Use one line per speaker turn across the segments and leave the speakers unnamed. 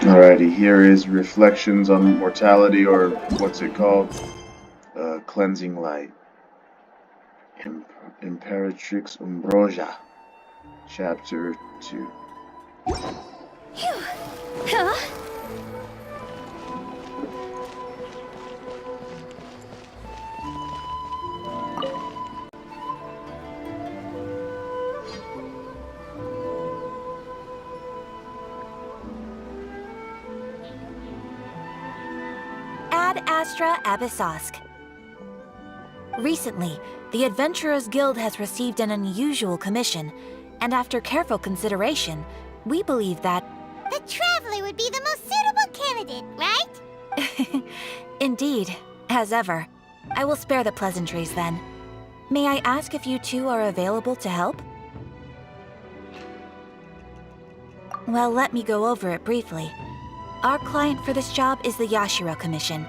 Alrighty, here is Reflections on Mortality, or what's it called? Cleansing Light. Imperatrix Umbrosa, Chapter 2.
Phew. Huh? Ad Astra Abyssosk. Recently, the Adventurers Guild has received an unusual commission, and after careful consideration, we believe that...
The Traveler would be the most suitable candidate, right?
Indeed, as ever. I will spare the pleasantries then. May I ask if you two are available to help? Well, let me go over it briefly. Our client for this job is the Yashiro Commission.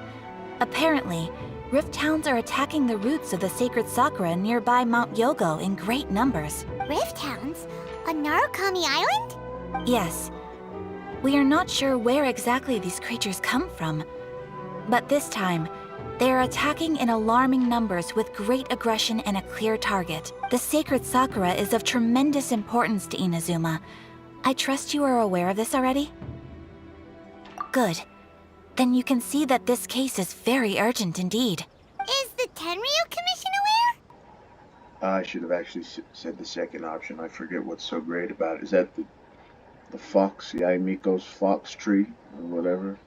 Apparently, Rift Hounds are attacking the roots of the sacred sakura nearby Mount Yogo in great numbers.
Rift Hounds? On Narukami Island?
Yes. We are not sure where exactly these creatures come from. But this time, they are attacking in alarming numbers with great aggression and a clear target. The sacred sakura is of tremendous importance to Inazuma. I trust you are aware of this already? Good. Then you can see that this case is very urgent indeed.
Is the Tenryu Commission aware?
I should have actually said the second option. I forget what's so great about it. Is that the fox, Yaimiko's fox tree, or whatever?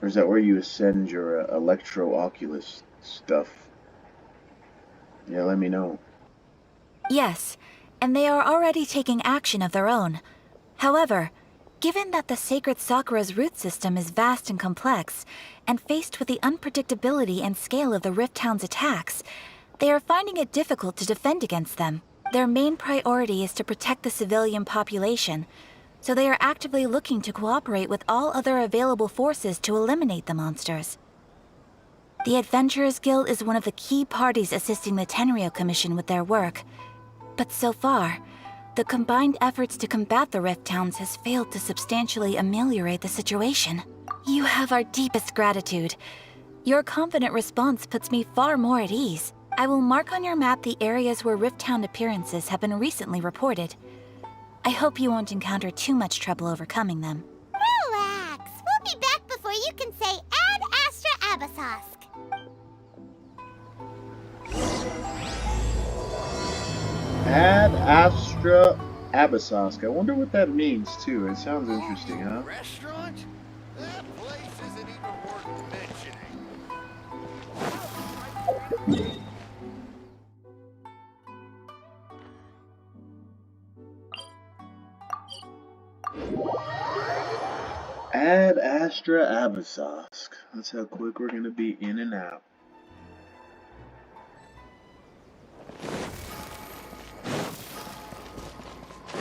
Or is that where you ascend your electro-oculus stuff? Yeah, let me know.
Yes, and they are already taking action of their own. However, given that the sacred sakura's root system is vast and complex, and faced with the unpredictability and scale of the Rift Hound's attacks, they are finding it difficult to defend against them. Their main priority is to protect the civilian population, so they are actively looking to cooperate with all other available forces to eliminate the monsters. The Adventurers Guild is one of the key parties assisting the Tenryu Commission with their work, but so far, the combined efforts to combat the Rift Hounds has failed to substantially ameliorate the situation. You have our deepest gratitude. Your confident response puts me far more at ease. I will mark on your map the areas where Rift Hound appearances have been recently reported. I hope you won't encounter too much trouble overcoming them.
Relax. We'll be back before you can say Ad Astra Abyssosk.
Ad Astra Abyssosk. I wonder what that means, too. It sounds interesting, huh?
Restaurant? That place isn't even worth mentioning.
Ad Astra Abyssosk. That's how quick we're gonna be in and out.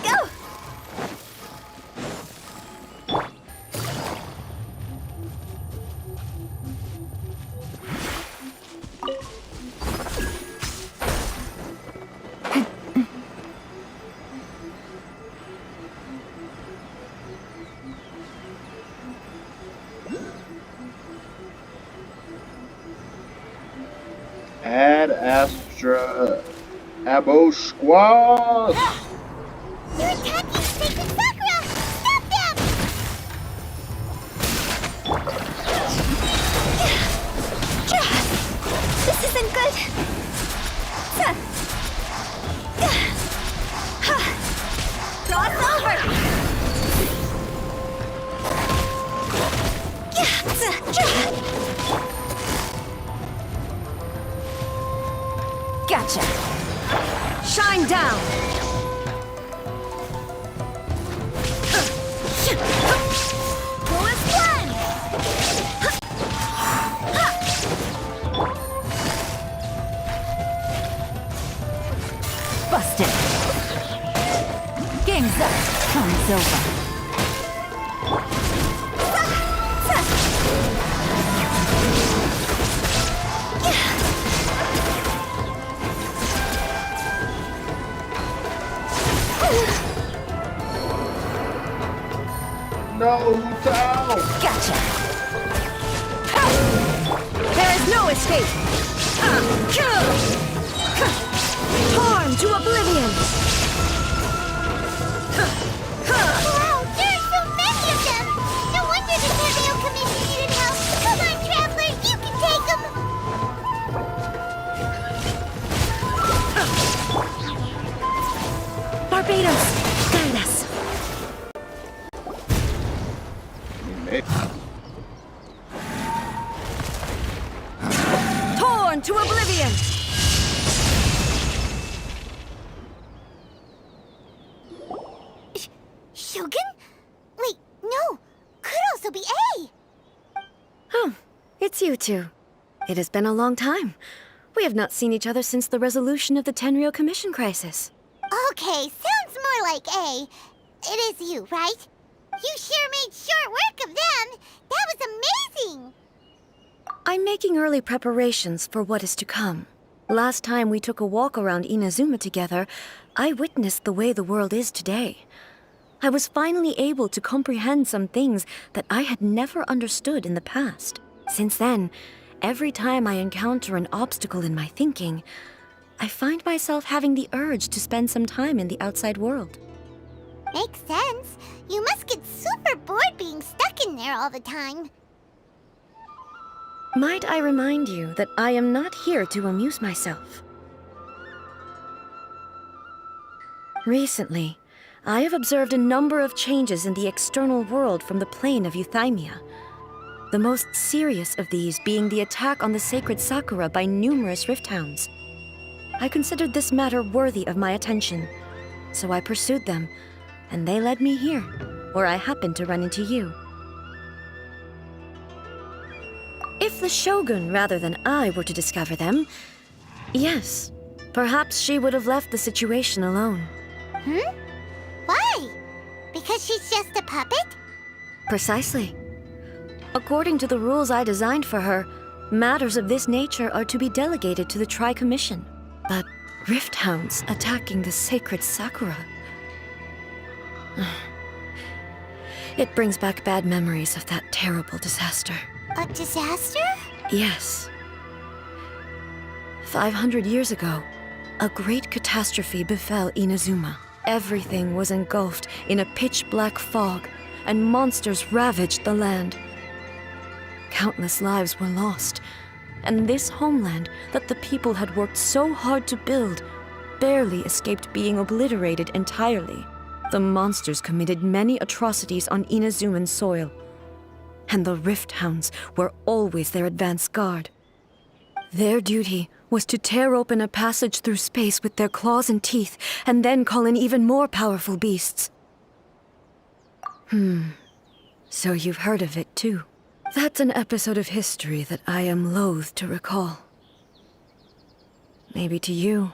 Go!
Ad Astra Abyssosk.
They're attacking Sacred Sakura! Stop them!
This isn't good. Cross over! Gotcha. Shine down. Go as planned. Busted. Game's up. Time's over.
No, Tao!
Gotcha! There is no escape! Torn to oblivion!
Wow, there are so many of them! No wonder the Cameo Commission needed help! Come on, travelers, you can take them!
Barbados, guide us! Torn to oblivion!
Shogun? Wait, no! Could also be A!
Oh, it's you two. It has been a long time. We have not seen each other since the resolution of the Tenryo Commission crisis.
Okay, sounds more like A. It is you, right? You sure made short work of them! That was amazing!
I'm making early preparations for what is to come. Last time we took a walk around Inazuma together, I witnessed the way the world is today. I was finally able to comprehend some things that I had never understood in the past. Since then, every time I encounter an obstacle in my thinking, I find myself having the urge to spend some time in the outside world.
Makes sense. You must get super bored being stuck in there all the time.
Might I remind you that I am not here to amuse myself? Recently, I have observed a number of changes in the external world from the plane of Euthymia. The most serious of these being the attack on the sacred Sakura by numerous rift hounds. I considered this matter worthy of my attention, so I pursued them, and they led me here, where I happened to run into you. If the Shogun rather than I were to discover them, yes, perhaps she would have left the situation alone.
Why? Because she's just a puppet?
Precisely. According to the rules I designed for her, matters of this nature are to be delegated to the Tri-Commission. But rift hounds attacking the sacred Sakura... It brings back bad memories of that terrible disaster.
A disaster?
Yes. 500 years ago, a great catastrophe befell Inazuma. Everything was engulfed in a pitch-black fog, and monsters ravaged the land. Countless lives were lost, and this homeland that the people had worked so hard to build barely escaped being obliterated entirely. The monsters committed many atrocities on Inazuman soil, and the Rift Hounds were always their advance guard. Their duty was to tear open a passage through space with their claws and teeth, and then call in even more powerful beasts. So you've heard of it too. That's an episode of history that I am loath to recall. Maybe to you,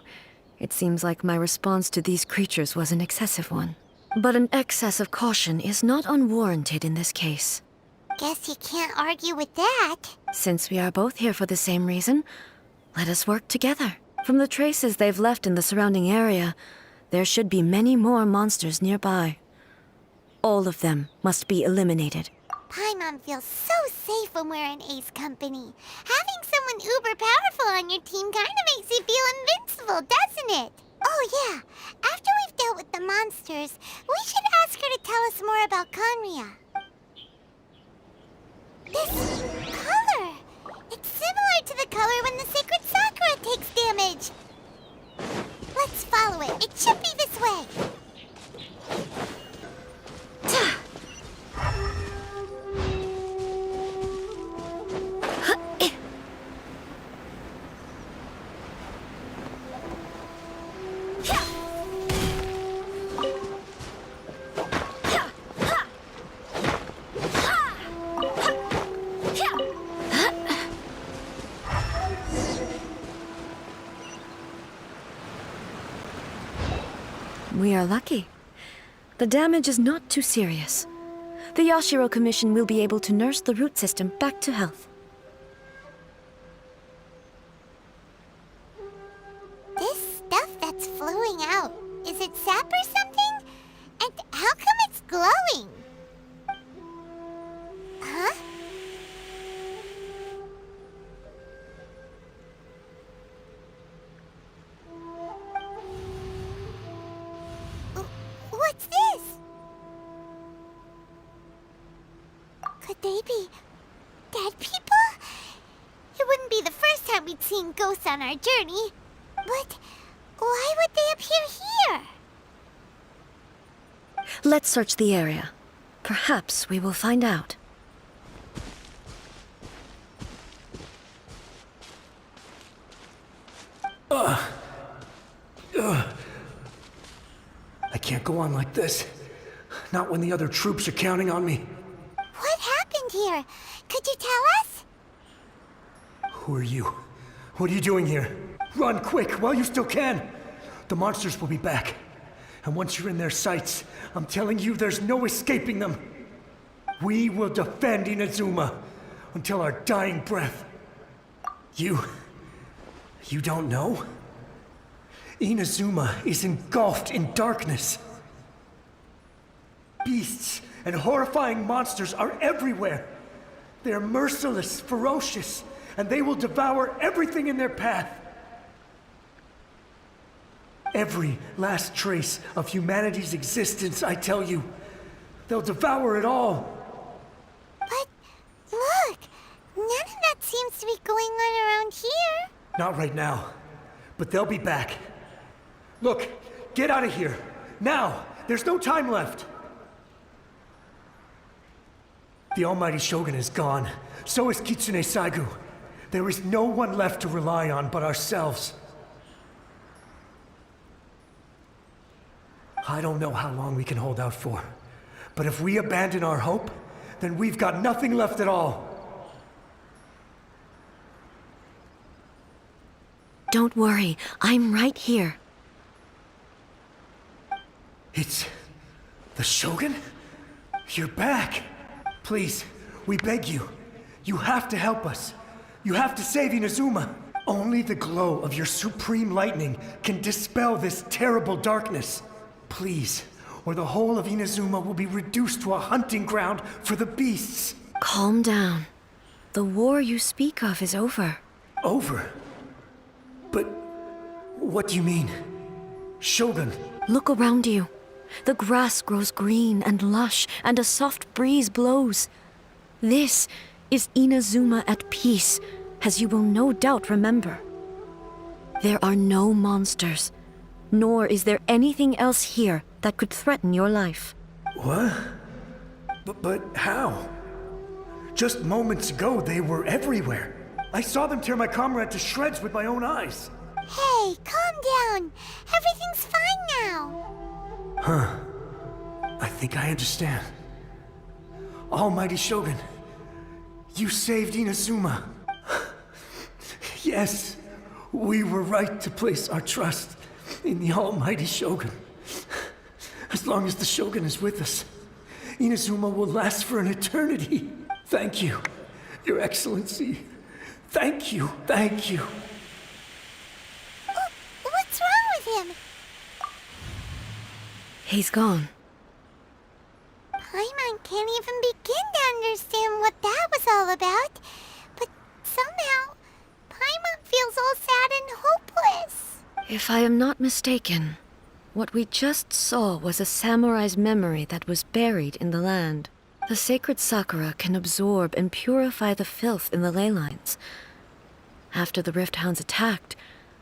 it seems like my response to these creatures was an excessive one. But an excess of caution is not unwarranted in this case.
Guess you can't argue with that.
Since we are both here for the same reason, let us work together. From the traces they've left in the surrounding area, there should be many more monsters nearby. All of them must be eliminated.
Paimon feels so safe when we're in Ace company. Having someone uber powerful on your team kinda makes you feel invincible, doesn't it? Oh yeah, after we've dealt with the monsters, we should ask her to tell us more about Conria. This color! It's similar to the color when the sacred Sakura takes damage. Let's follow it. It should be this way.
We are lucky. The damage is not too serious. The Yashiro Commission will be able to nurse the root system back to health.
This stuff that's flowing out, is it sap or something? And how come it's glowing? Could they be dead people? It wouldn't be the first time we'd seen ghosts on our journey. But why would they appear here?
Let's search the area. Perhaps we will find out.
I can't go on like this. Not when the other troops are counting on me.
What happened here? Could you tell us?
Who are you? What are you doing here? Run quick while you still can. The monsters will be back. And once you're in their sights, I'm telling you there's no escaping them. We will defend Inazuma until our dying breath. You don't know? Inazuma is engulfed in darkness. Beasts and horrifying monsters are everywhere. They are merciless, ferocious, and they will devour everything in their path. Every last trace of humanity's existence, I tell you. They'll devour it all.
But look, none of that seems to be going on around here.
Not right now, but they'll be back. Look, get out of here. Now! There's no time left! The Almighty Shogun is gone. So is Kitsune Saigu. There is no one left to rely on but ourselves. I don't know how long we can hold out for. But if we abandon our hope, then we've got nothing left at all.
Don't worry, I'm right here.
It's... the Shogun? You're back! Please, we beg you. You have to help us. You have to save Inazuma. Only the glow of your supreme lightning can dispel this terrible darkness. Please, or the whole of Inazuma will be reduced to a hunting ground for the beasts.
Calm down. The war you speak of is over.
Over? But what do you mean? Shogun?
Look around you. The grass grows green and lush, and a soft breeze blows. This is Inazuma at peace, as you will no doubt remember. There are no monsters, nor is there anything else here that could threaten your life.
What? But how? Just moments ago, they were everywhere. I saw them tear my comrade to shreds with my own eyes.
Hey, calm down. Everything's fine now.
Huh. I think I understand. Almighty Shogun, you saved Inazuma. Yes, we were right to place our trust in the Almighty Shogun. As long as the Shogun is with us, Inazuma will last for an eternity. Thank you, Your Excellency. Thank you, thank you.
What's wrong with him?
He's gone.
Paimon can't even begin to understand what that was all about. But somehow, Paimon feels all sad and hopeless.
If I am not mistaken, what we just saw was a samurai's memory that was buried in the land. The sacred sakura can absorb and purify the filth in the ley lines. After the Rift Hounds attacked,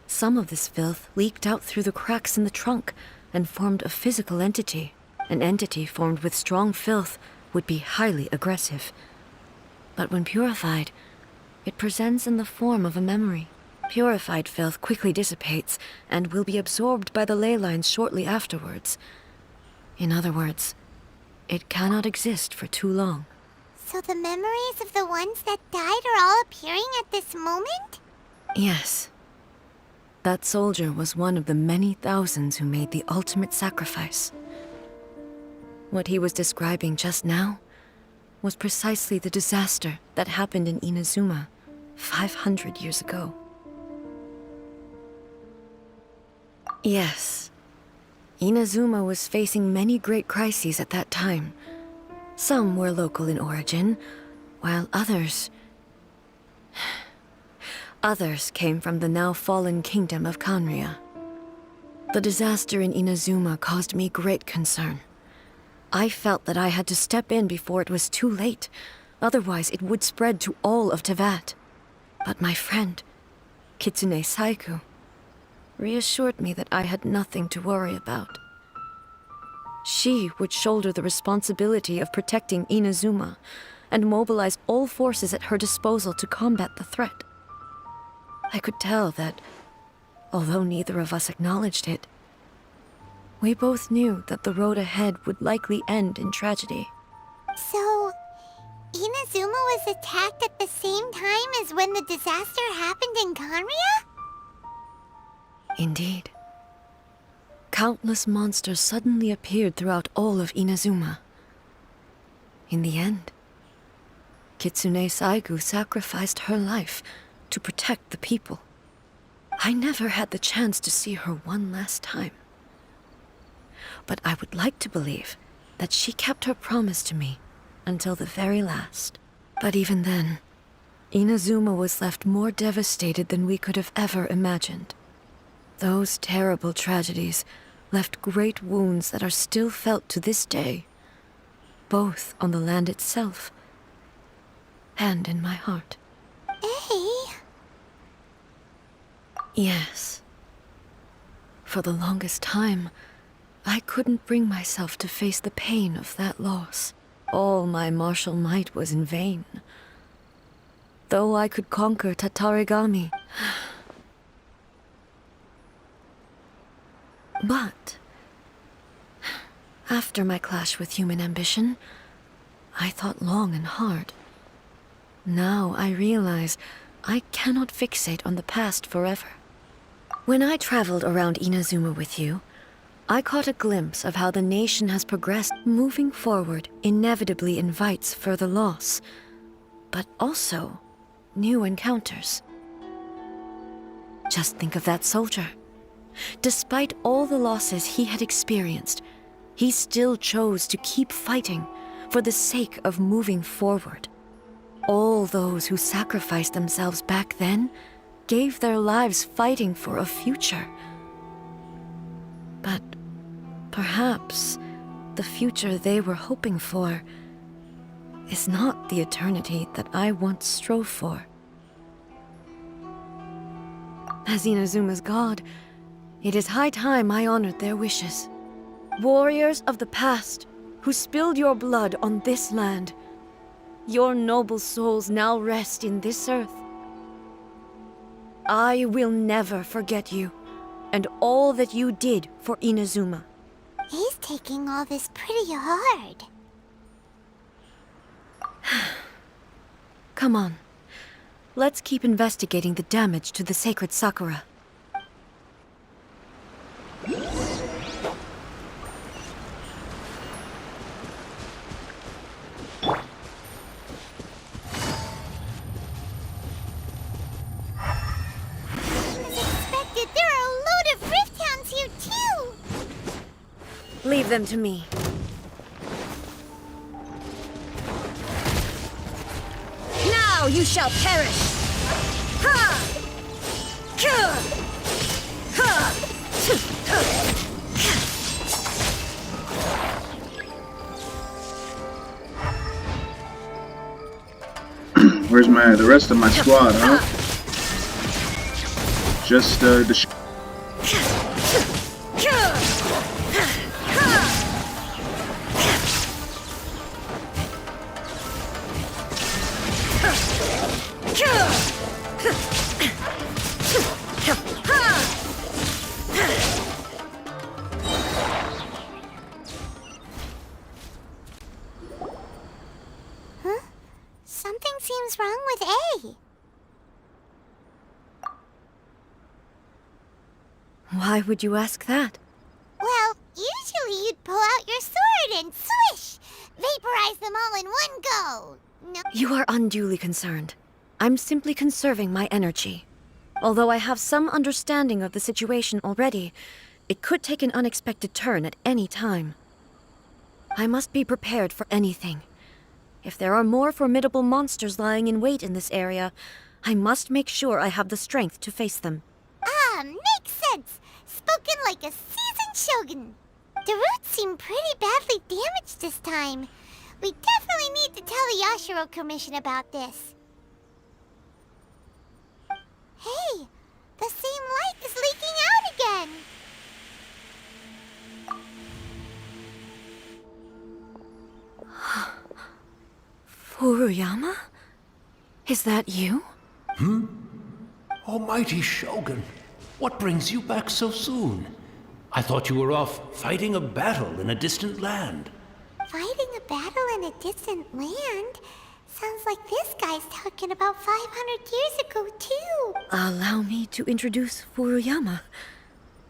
some of this filth leaked out through the cracks in the trunk and formed a physical entity. An entity formed with strong filth would be highly aggressive. But when purified, it presents in the form of a memory. Purified filth quickly dissipates and will be absorbed by the ley lines shortly afterwards. In other words, it cannot exist for too long.
So the memories of the ones that died are all appearing at this moment?
Yes. That soldier was one of the many thousands who made the ultimate sacrifice. What he was describing just now was precisely the disaster that happened in Inazuma 500 years ago. Yes, Inazuma was facing many great crises at that time. Some were local in origin, while others came from the now fallen kingdom of Kanria. The disaster in Inazuma caused me great concern. I felt that I had to step in before it was too late, Otherwise, it would spread to all of Tevat. But my friend, Kitsune Saiku, reassured me that I had nothing to worry about. She would shoulder the responsibility of protecting Inazuma and mobilize all forces at her disposal to combat the threat. I could tell that, although neither of us acknowledged it, we both knew that the road ahead would likely end in tragedy.
So, Inazuma was attacked at the same time as when the disaster happened in Kanria?
Indeed. Countless monsters suddenly appeared throughout all of Inazuma. In the end, Kitsune Saigu sacrificed her life to protect the people. I never had the chance to see her one last time. But I would like to believe that she kept her promise to me until the very last. But even then, Inazuma was left more devastated than we could have ever imagined. Those terrible tragedies left great wounds that are still felt to this day, both on the land itself and in my heart.
Hey.
Yes. For the longest time, I couldn't bring myself to face the pain of that loss. All my martial might was in vain. Though I could conquer Tatarigami. But after my clash with human ambition, I thought long and hard. Now I realize I cannot fixate on the past forever. When I traveled around Inazuma with you, I caught a glimpse of how the nation has progressed. Moving forward inevitably invites further loss, but also new encounters. Just think of that soldier. Despite all the losses he had experienced, he still chose to keep fighting for the sake of moving forward. All those who sacrificed themselves back then gave their lives fighting for a future. But perhaps the future they were hoping for is not the eternity that I once strove for. As Inazuma's god, it is high time I honored their wishes. Warriors of the past, who spilled your blood on this land, your noble souls now rest in this earth. I will never forget you, and all that you did for Inazuma.
He's taking all this pretty hard.
Come on. Let's keep investigating the damage to the sacred Sakura.
There are a load of Rift Hounds here, too!
Leave them to me. Now you shall perish! Ha! Ha!
Where's the rest of my squad, huh? Just the
Huh? Something seems wrong with A.
Why would you ask that?
Well, usually you'd pull out your sword and swish! Vaporize them all in one go! No.
You are unduly concerned. I'm simply conserving my energy. Although I have some understanding of the situation already, it could take an unexpected turn at any time. I must be prepared for anything. If there are more formidable monsters lying in wait in this area, I must make sure I have the strength to face them.
Ah, makes sense! Spoken like a seasoned shogun. The roots seem pretty badly damaged this time. We definitely need to tell the Yashiro Commission about this. Hey, the same light is leaking out again.
Furuyama? Is that you?
Almighty Shogun, what brings you back so soon? I thought you were off fighting a battle in a distant land.
Fighting a battle in a distant land? Sounds like this guy's talking about 500 years ago, too.
Allow me to introduce Furuyama.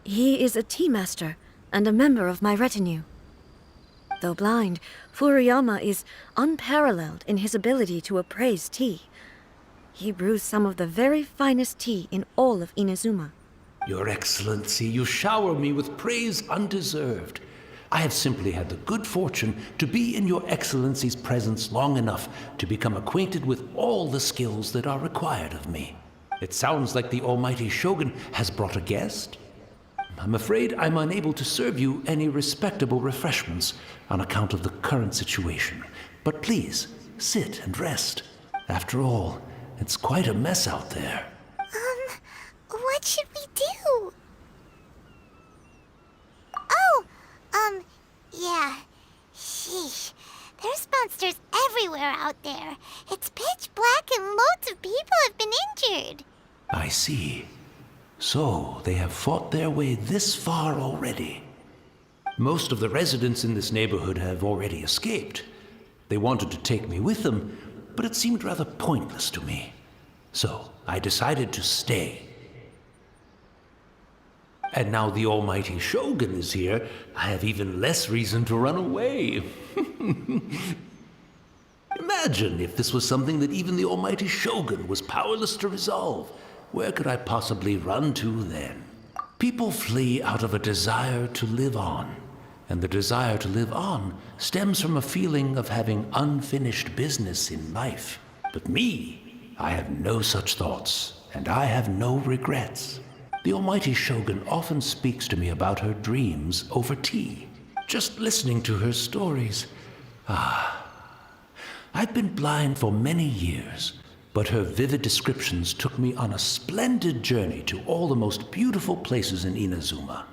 He is a tea master and a member of my retinue. Though blind, Furuyama is unparalleled in his ability to appraise tea. He brews some of the very finest tea in all of Inazuma.
Your Excellency, you shower me with praise undeserved. I have simply had the good fortune to be in Your Excellency's presence long enough to become acquainted with all the skills that are required of me. It sounds like the Almighty Shogun has brought a guest. I'm afraid I'm unable to serve you any respectable refreshments on account of the current situation. But please, sit and rest. After all, it's quite a mess out there.
What should we do? Oh, yeah. Sheesh. There's monsters everywhere out there. It's pitch black and loads of people have been injured.
I see. So, they have fought their way this far already. Most of the residents in this neighborhood have already escaped. They wanted to take me with them, but it seemed rather pointless to me. So, I decided to stay. And now the Almighty Shogun is here, I have even less reason to run away. Imagine if this was something that even the Almighty Shogun was powerless to resolve. Where could I possibly run to then? People flee out of a desire to live on, and the desire to live on stems from a feeling of having unfinished business in life. But me, I have no such thoughts, and I have no regrets. The Almighty Shogun often speaks to me about her dreams over tea. Just listening to her stories. I've been blind for many years, but her vivid descriptions took me on a splendid journey to all the most beautiful places in Inazuma.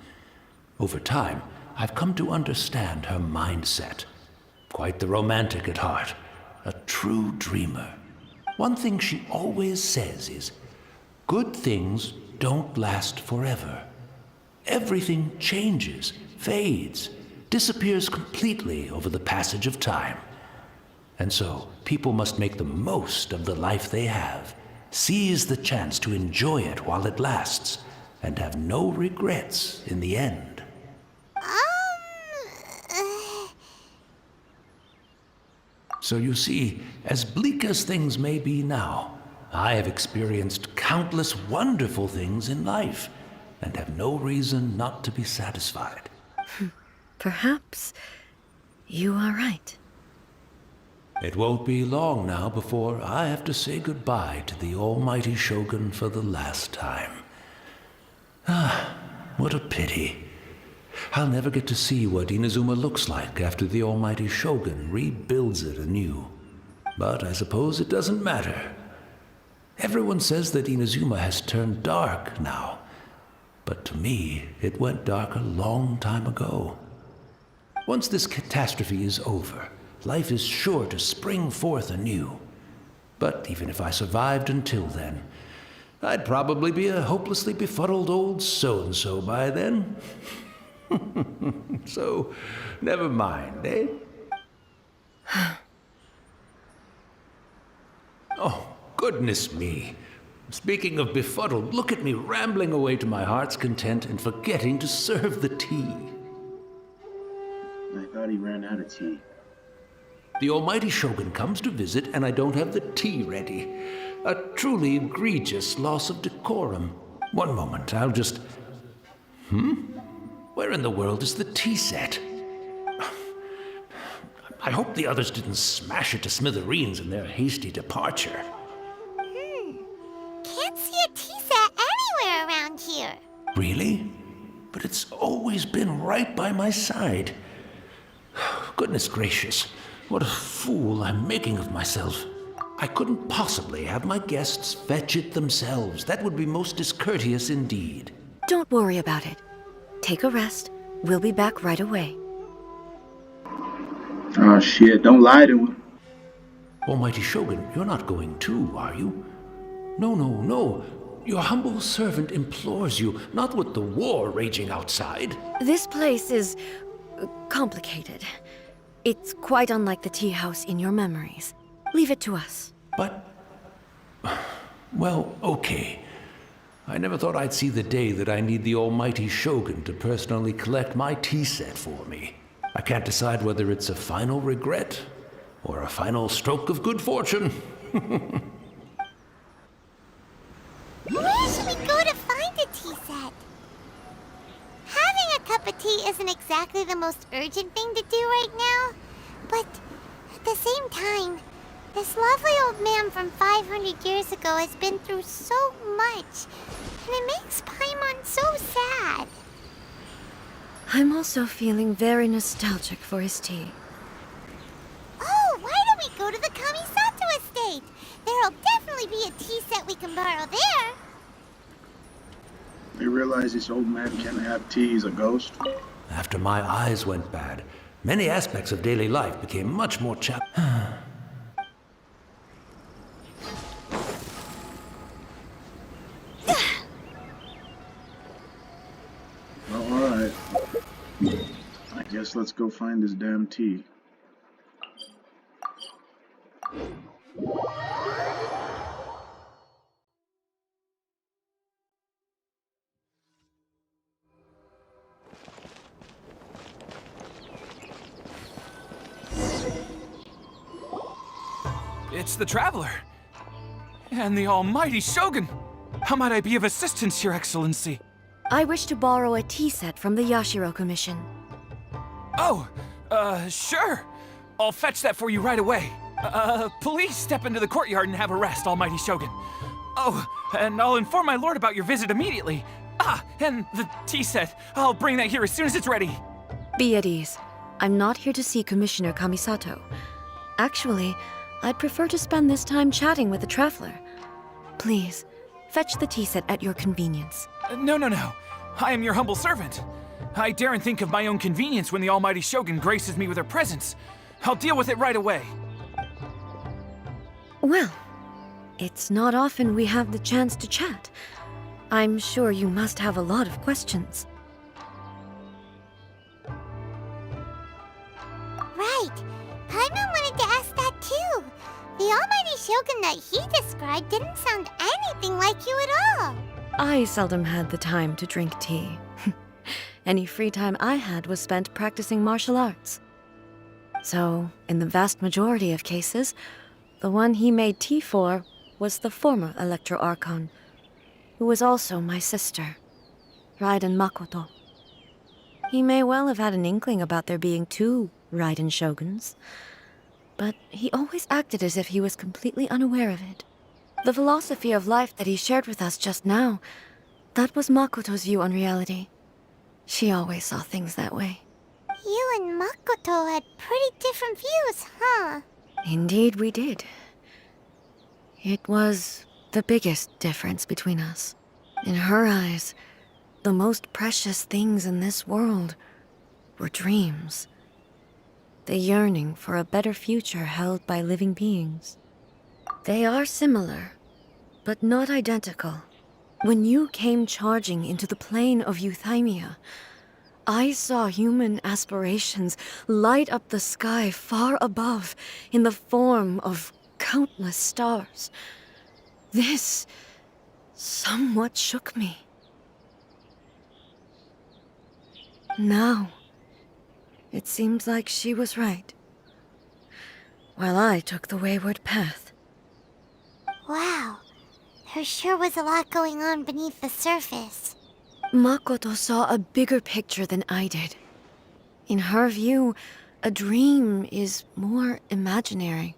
Over time, I've come to understand her mindset. Quite the romantic at heart, a true dreamer. One thing she always says is, good things don't last forever. Everything changes, fades, disappears completely over the passage of time. And so, people must make the most of the life they have, seize the chance to enjoy it while it lasts, and have no regrets in the end. So you see, as bleak as things may be now, I have experienced countless wonderful things in life, and have no reason not to be satisfied.
Perhaps you are right.
It won't be long now before I have to say goodbye to the Almighty Shogun for the last time. What a pity. I'll never get to see what Inazuma looks like after the Almighty Shogun rebuilds it anew. But I suppose it doesn't matter. Everyone says that Inazuma has turned dark now. But to me, it went dark a long time ago. Once this catastrophe is over, life is sure to spring forth anew. But even if I survived until then, I'd probably be a hopelessly befuddled old so-and-so by then. So, never mind, eh? Oh, goodness me. Speaking of befuddled, look at me rambling away to my heart's content and forgetting to serve the tea.
I thought he ran out of tea.
The Almighty Shogun comes to visit and I don't have the tea ready. A truly egregious loss of decorum. One moment, I'll just... Where in the world is the tea set? I hope the others didn't smash it to smithereens in their hasty departure.
Can't see a tea set anywhere around here.
Really? But it's always been right by my side. Goodness gracious. What a fool I'm making of myself. I couldn't possibly have my guests fetch it themselves. That would be most discourteous indeed.
Don't worry about it. Take a rest. We'll be back right away.
Oh shit, don't lie to him.
Almighty Shogun, you're not going too, are you? No, no, no. Your humble servant implores you, not with the war raging outside.
This place is complicated. It's quite unlike the tea house in your memories. Leave it to us.
But, well, okay. I never thought I'd see the day that I need the almighty Shogun to personally collect my tea set for me. I can't decide whether it's a final regret or a final stroke of good fortune.
Where should we go to find a tea set? Having a cup of tea isn't exactly the most urgent thing to do right now, but at the same time, this lovely old man from 500 years ago has been through so much, and it makes Paimon so sad.
I'm also feeling very nostalgic for his tea.
Oh, why don't we go to the Kamisato estate? There'll definitely be a tea set we can borrow there.
They realize this old man can't have tea, he's a ghost.
After my eyes went bad, many aspects of daily life became much more
Well, alright. I guess let's go find this damn tea.
It's the Traveler. And the almighty Shogun. How might I be of assistance, Your Excellency?
I wish to borrow a tea set from the Yashiro Commission.
Oh, sure. I'll fetch that for you right away. Please step into the courtyard and have a rest, almighty Shogun. Oh, and I'll inform my lord about your visit immediately. Ah, and the tea set. I'll bring that here as soon as it's ready.
Be at ease. I'm not here to see Commissioner Kamisato. Actually, I'd prefer to spend this time chatting with the Traveler. Please, fetch the tea set at your convenience.
No. I am your humble servant. I daren't think of my own convenience when the almighty Shogun graces me with her presence. I'll deal with it right away.
Well, it's not often we have the chance to chat. I'm sure you must have a lot of questions.
Right. Paimon wanted to ask that too. The almighty Shogun that he described didn't sound anything like you at all.
I seldom had the time to drink tea. Any free time I had was spent practicing martial arts. So, in the vast majority of cases, the one he made tea for was the former Electro Archon, who was also my sister, Raiden Makoto. He may well have had an inkling about there being two Raiden Shoguns, but he always acted as if he was completely unaware of it. The philosophy of life that he shared with us just now, that was Makoto's view on reality. She always saw things that way.
You and Makoto had pretty different views, huh?
Indeed we did. It was the biggest difference between us. In her eyes, the most precious things in this world were dreams. The yearning for a better future held by living beings. They are similar, but not identical. When you came charging into the plane of Euthymia, I saw human aspirations light up the sky far above in the form of countless stars. This somewhat shook me. Now, it seems like she was right, while I took the wayward path.
Wow. There sure was a lot going on beneath the surface.
Makoto saw a bigger picture than I did. In her view, a dream is more imaginary,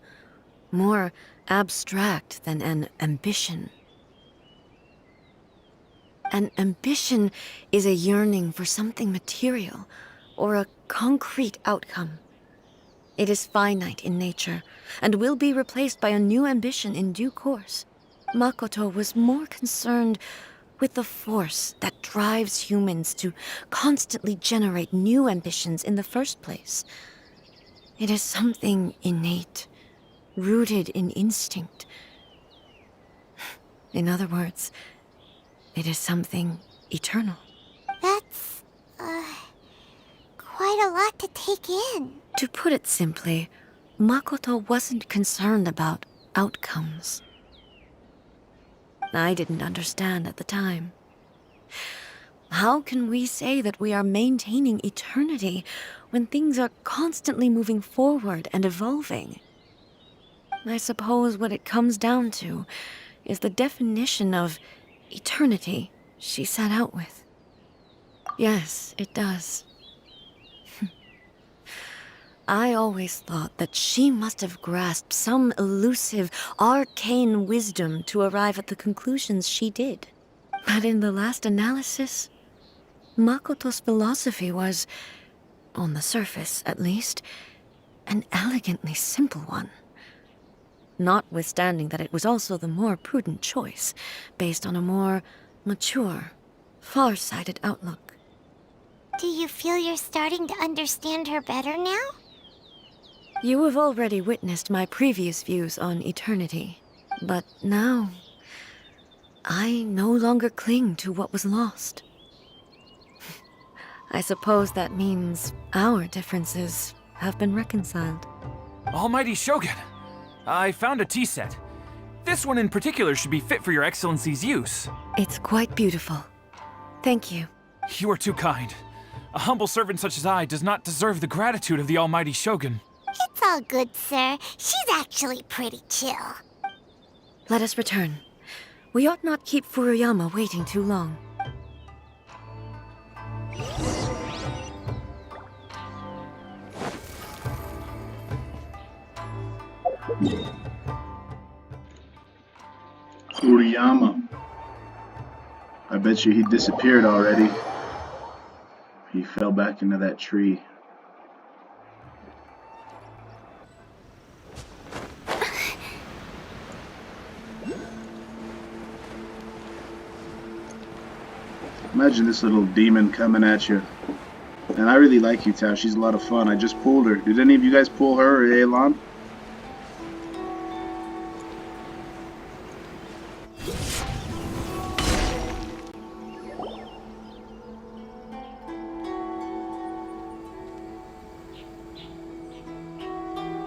more abstract than an ambition. An ambition is a yearning for something material or a concrete outcome. It is finite in nature, and will be replaced by a new ambition in due course. Makoto was more concerned with the force that drives humans to constantly generate new ambitions in the first place. It is something innate, rooted in instinct. In other words, it is something eternal.
That's, quite a lot to take in.
To put it simply, Makoto wasn't concerned about outcomes. I didn't understand at the time. How can we say that we are maintaining eternity when things are constantly moving forward and evolving? I suppose what it comes down to is the definition of eternity she set out with. Yes, it does. I always thought that she must have grasped some elusive, arcane wisdom to arrive at the conclusions she did. But in the last analysis, Makoto's philosophy was, on the surface at least, an elegantly simple one. Notwithstanding that it was also the more prudent choice, based on a more mature, far-sighted outlook.
Do you feel you're starting to understand her better now?
You have already witnessed my previous views on eternity, but now I no longer cling to what was lost. I suppose that means our differences have been reconciled.
Almighty Shogun, I found a tea set. This one in particular should be fit for your Excellency's use.
It's quite beautiful. Thank you.
You are too kind. A humble servant such as I does not deserve the gratitude of the Almighty Shogun.
It's all good, sir. She's actually pretty chill.
Let us return. We ought not keep Furuyama waiting too long.
Furiyama. I bet you he disappeared already. He fell back into that tree. Imagine this little demon coming at you. And I really like Utah. She's a lot of fun. I just pulled her. Did any of you guys pull her or Elan?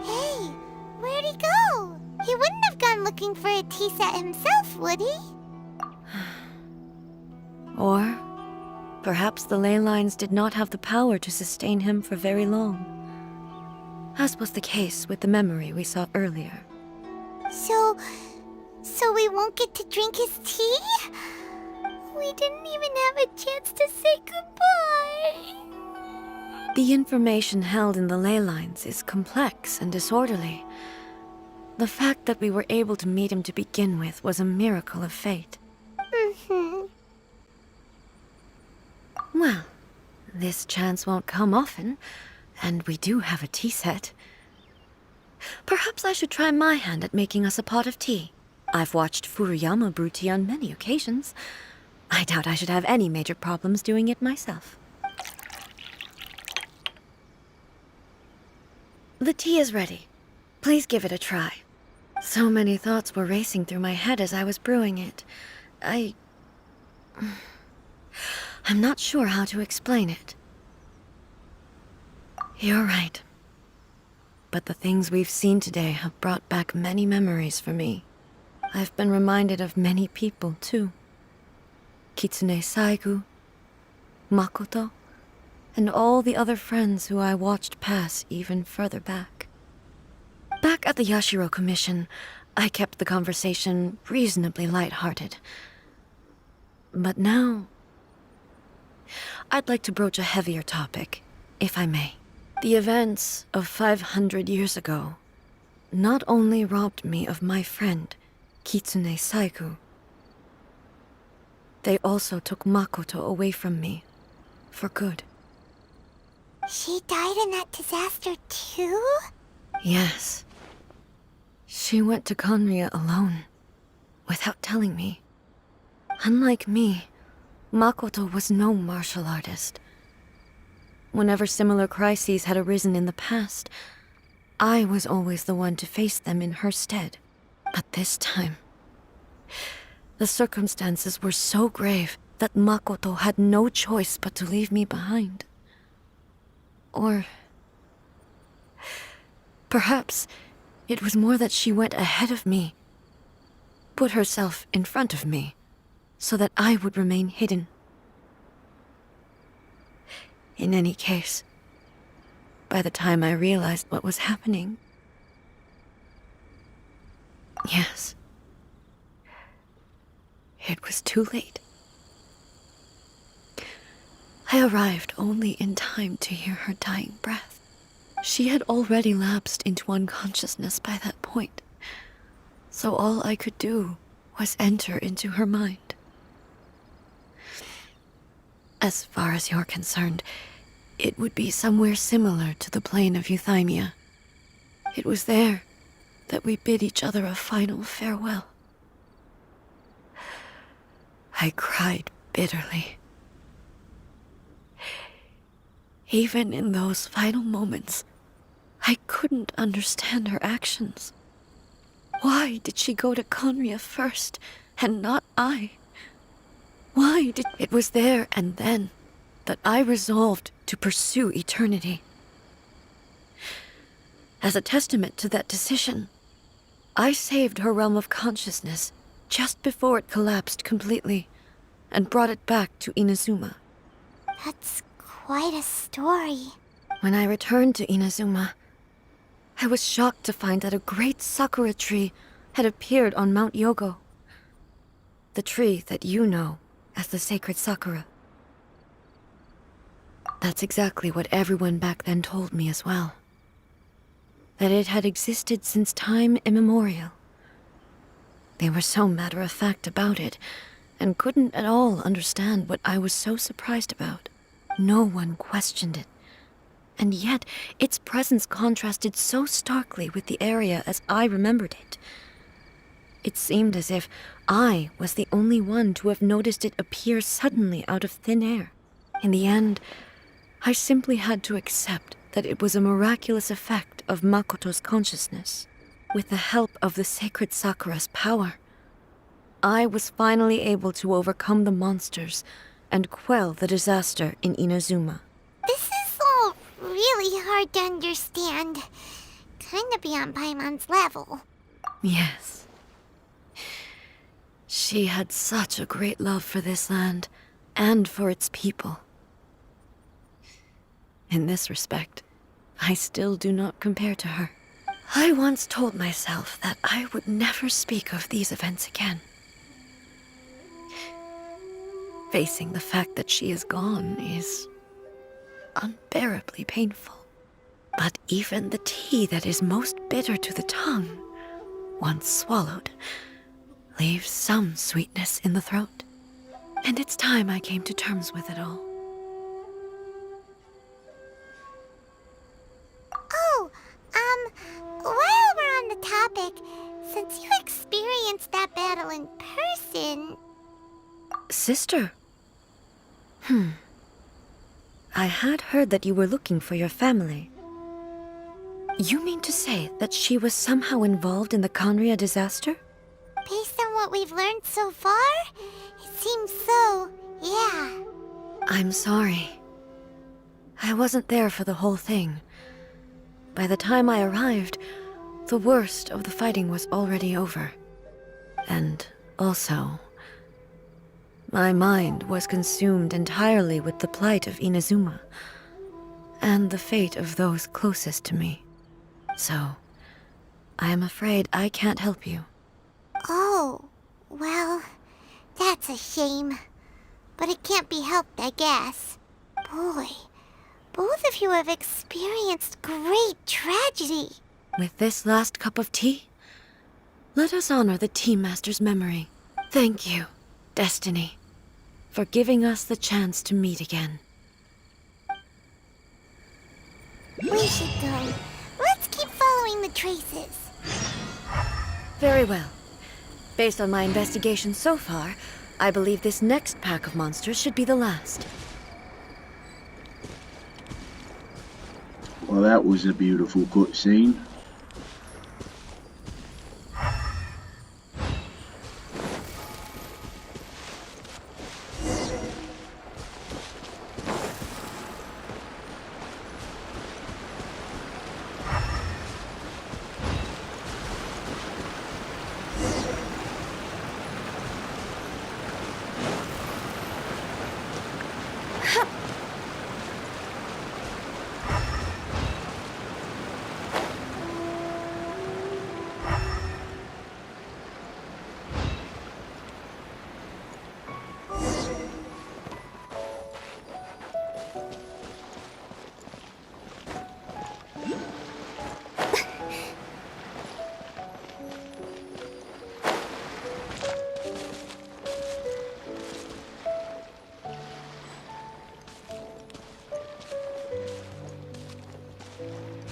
Hey, where'd he go? He wouldn't have gone looking for a tea set himself, would he?
Or perhaps the ley lines did not have the power to sustain him for very long, as was the case with the memory we saw earlier.
So we won't get to drink his tea? We didn't even have a chance to say goodbye.
The information held in the ley lines is complex and disorderly. The fact that we were able to meet him to begin with was a miracle of fate.
Mm-hmm.
Well, this chance won't come often, and we do have a tea set. Perhaps I should try my hand at making us a pot of tea. I've watched Furuyama brew tea on many occasions. I doubt I should have any major problems doing it myself. The tea is ready. Please give it a try. So many thoughts were racing through my head as I was brewing it. I'm not sure how to explain it. You're right. But the things we've seen today have brought back many memories for me. I've been reminded of many people, too. Kitsune Saigu, Makoto, and all the other friends who I watched pass even further back. Back at the Yashiro Commission, I kept the conversation reasonably lighthearted. But now, I'd like to broach a heavier topic, if I may. The events of 500 years ago not only robbed me of my friend, Kitsune Saigu, they also took Makoto away from me, for good.
She died in that disaster too?
Yes. She went to Conria alone, without telling me. Unlike me, Makoto was no martial artist. Whenever similar crises had arisen in the past, I was always the one to face them in her stead. But this time, the circumstances were so grave that Makoto had no choice but to leave me behind. Or perhaps it was more that she went ahead of me, put herself in front of me, so that I would remain hidden. In any case, by the time I realized what was happening, yes, it was too late. I arrived only in time to hear her dying breath. She had already lapsed into unconsciousness by that point, so all I could do was enter into her mind. As far as you're concerned, it would be somewhere similar to the plane of Euthymia. It was there that we bid each other a final farewell. I cried bitterly. Even in those final moments, I couldn't understand her actions. Why did she go to Conria first, and not I? Why did... It was there and then that I resolved to pursue eternity. As a testament to that decision, I saved her realm of consciousness just before it collapsed completely, and brought it back to Inazuma.
That's quite a story.
When I returned to Inazuma, I was shocked to find that a great sakura tree had appeared on Mount Yogo. The tree that you know as the sacred sakura. That's exactly what everyone back then told me as well. That it had existed since time immemorial. They were so matter-of-fact about it, and couldn't at all understand what I was so surprised about. No one questioned it. And yet, its presence contrasted so starkly with the area as I remembered it. It seemed as if I was the only one to have noticed it appear suddenly out of thin air. In the end, I simply had to accept that it was a miraculous effect of Makoto's consciousness. With the help of the sacred Sakura's power, I was finally able to overcome the monsters and quell the disaster in Inazuma.
This is all really hard to understand. Kinda beyond Paimon's level.
Yes. She had such a great love for this land, and for its people. In this respect, I still do not compare to her. I once told myself that I would never speak of these events again. Facing the fact that she is gone is unbearably painful. But even the tea that is most bitter to the tongue, once swallowed, leaves some sweetness in the throat. And it's time I came to terms with it all.
Oh, while we're on the topic, since you experienced that battle in person...
Sister? I had heard that you were looking for your family. You mean to say that she was somehow involved in the Conria disaster?
Based on what we've learned so far, it seems so, yeah.
I'm sorry. I wasn't there for the whole thing. By the time I arrived, the worst of the fighting was already over. And also, my mind was consumed entirely with the plight of Inazuma, and the fate of those closest to me. So, I am afraid I can't help you.
Oh, well, that's a shame. But it can't be helped, I guess. Boy, both of you have experienced great tragedy.
With this last cup of tea, let us honor the Tea Master's memory. Thank you, Destiny, for giving us the chance to meet again.
We should go. Let's keep following the traces.
Very well. Based on my investigation so far, I believe this next pack of monsters should be the last.
Well, that was a beautiful cutscene.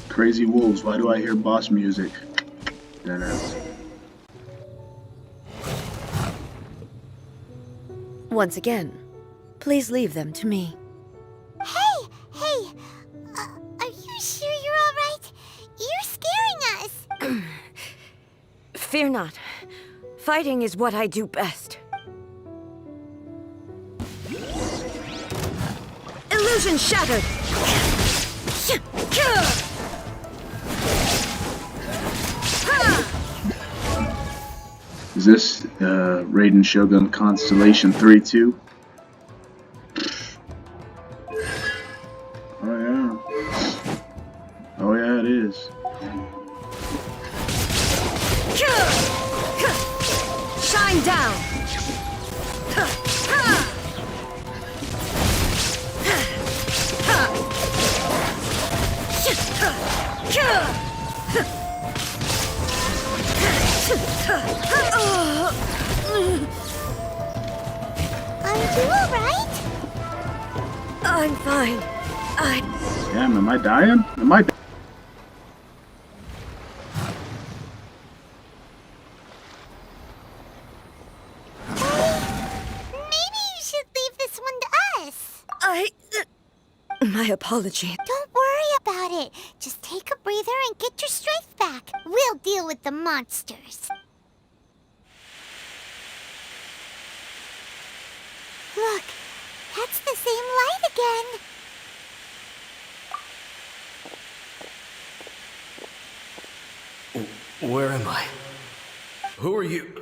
Crazy wolves, why do I hear boss music?
Once again, please leave them to me.
Hey! Are you sure you're alright? You're scaring us!
Fear not. Fighting is what I do best. Illusion shattered!
Is this Raiden Shogun Constellation 3-2? Oh yeah. Oh yeah, it is.
Shine down!
Are you alright?
I'm fine.
Damn, am I dying? Am I?
Maybe you should leave this one to us.
My apology.
Don't worry about it. Just take a breather and get your strength back. We'll deal with the monsters. Look, that's the same light again.
Where am I? Who are you?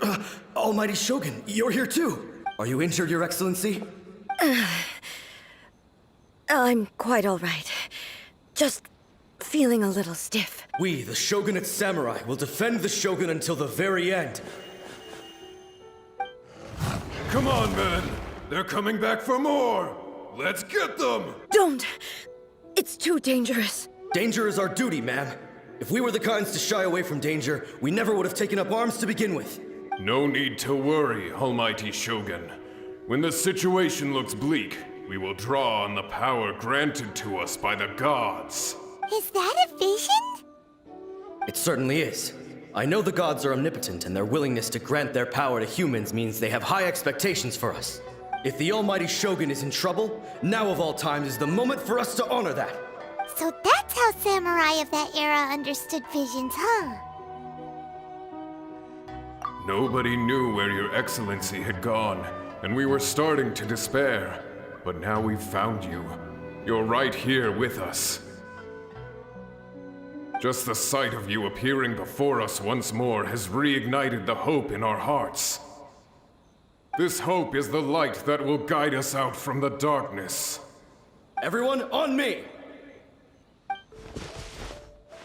Almighty Shogun, you're here too. Are you injured, Your Excellency?
I'm quite all right. Just feeling a little stiff.
We, the Shogunate Samurai, will defend the Shogun until the very end.
Come on, men! They're coming back for more! Let's get them!
Don't! It's too dangerous.
Danger is our duty, ma'am. If we were the kinds to shy away from danger, we never would have taken up arms to begin with.
No need to worry, Almighty Shogun. When the situation looks bleak, we will draw on the power granted to us by the gods.
Is that a vision?
It certainly is. I know the gods are omnipotent, and their willingness to grant their power to humans means they have high expectations for us. If the Almighty Shogun is in trouble, now of all times is the moment for us to honor that.
So that's how samurai of that era understood visions, huh?
Nobody knew where Your Excellency had gone, and we were starting to despair. But now we've found you. You're right here with us. Just the sight of you appearing before us once more has reignited the hope in our hearts. This hope is the light that will guide us out from the darkness.
Everyone, on me!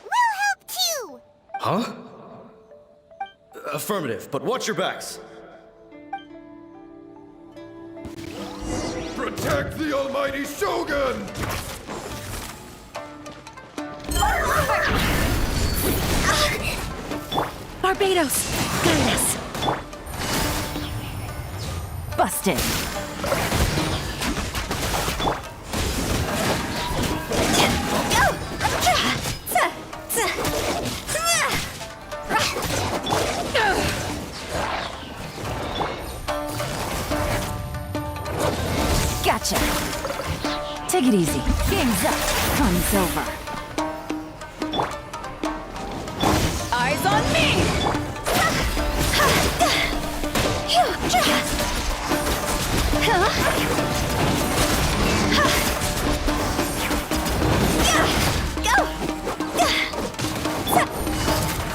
We'll help too!
Huh? Affirmative, but watch your backs.
Protect the Almighty Shogun!
Barbados, guide us. Busted. Take it easy. Game's up. Fun's over. Eyes on me!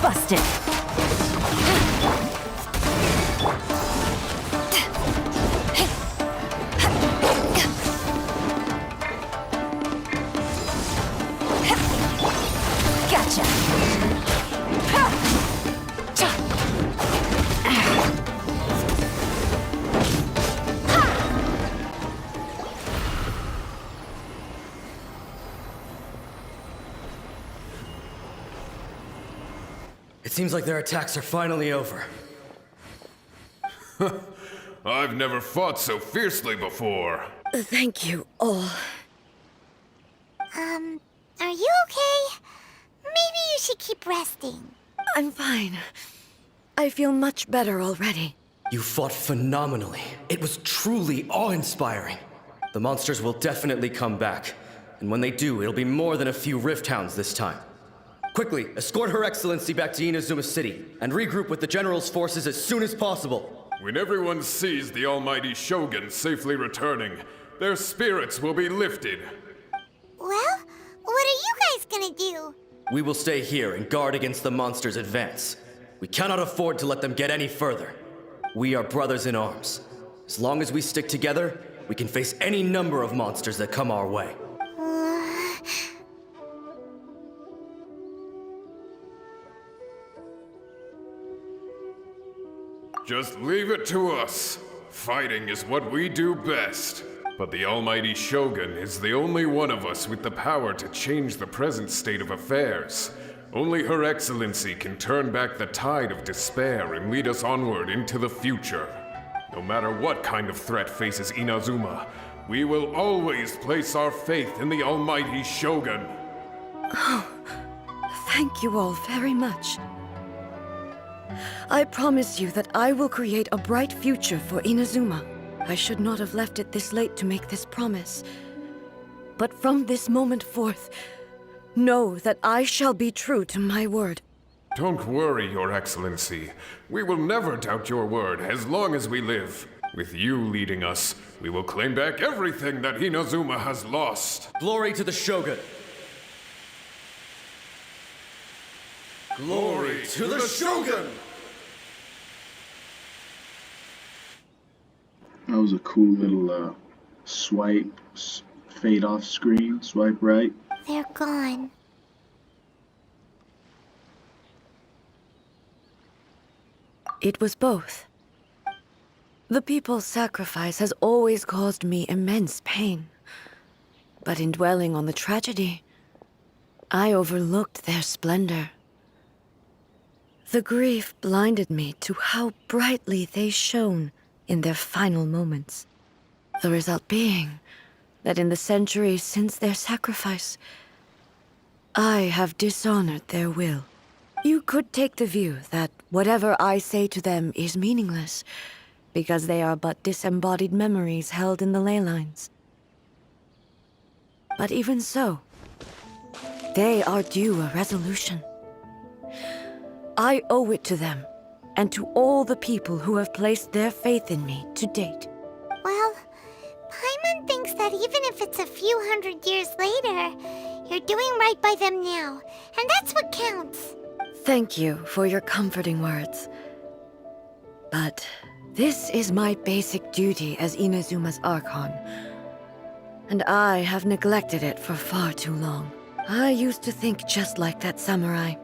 Busted. Gotcha.
It seems like their attacks are finally over.
I've never fought so fiercely before.
Thank you all.
Are you okay? Maybe you should keep resting.
I'm fine. I feel much better already.
You fought phenomenally. It was truly awe-inspiring. The monsters will definitely come back. And when they do, it'll be more than a few Rift Hounds this time. Quickly, escort Her Excellency back to Inazuma City, and regroup with the General's forces as soon as possible.
When everyone sees the almighty Shogun safely returning, their spirits will be lifted.
Well, what are you guys gonna do?
We will stay here and guard against the monsters' advance. We cannot afford to let them get any further. We are brothers in arms. As long as we stick together, we can face any number of monsters that come our way.
Just leave it to us. Fighting is what we do best. But the almighty Shogun is the only one of us with the power to change the present state of affairs. Only Her Excellency can turn back the tide of despair and lead us onward into the future. No matter what kind of threat faces Inazuma, we will always place our faith in the almighty Shogun.
Oh, thank you all very much. I promise you that I will create a bright future for Inazuma. I should not have left it this late to make this promise. But from this moment forth, know that I shall be true to my word.
Don't worry, Your Excellency. We will never doubt your word as long as we live. With you leading us, we will claim back everything that Inazuma has lost.
Glory to the Shogun!
Glory to the Shogun!
That was a cool little swipe, fade off screen, swipe right.
They're gone.
It was both. The people's sacrifice has always caused me immense pain. But in dwelling on the tragedy, I overlooked their splendor. The grief blinded me to how brightly they shone in their final moments. The result being that in the centuries since their sacrifice, I have dishonored their will. You could take the view that whatever I say to them is meaningless, because they are but disembodied memories held in the ley lines. But even so, they are due a resolution. I owe it to them, and to all the people who have placed their faith in me to date.
Well, Paimon thinks that even if it's a few hundred years later, you're doing right by them now, and that's what counts.
Thank you for your comforting words. But this is my basic duty as Inazuma's Archon, and I have neglected it for far too long. I used to think just like that samurai,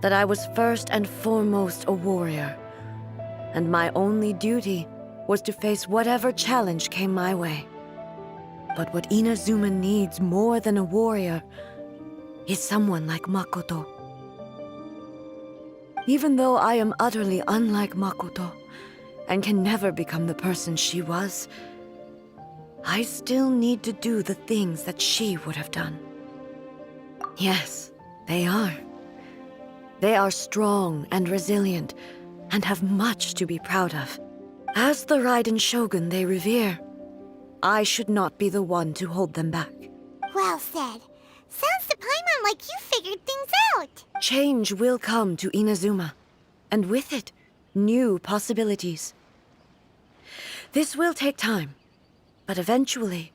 that I was first and foremost a warrior, and my only duty was to face whatever challenge came my way. But what Inazuma needs more than a warrior is someone like Makoto. Even though I am utterly unlike Makoto, and can never become the person she was, I still need to do the things that she would have done. Yes, they are. They are strong and resilient, and have much to be proud of. As the Raiden Shogun they revere, I should not be the one to hold them back.
Well said. Sounds to Paimon like you figured things out.
Change will come to Inazuma, and with it, new possibilities. This will take time, but eventually,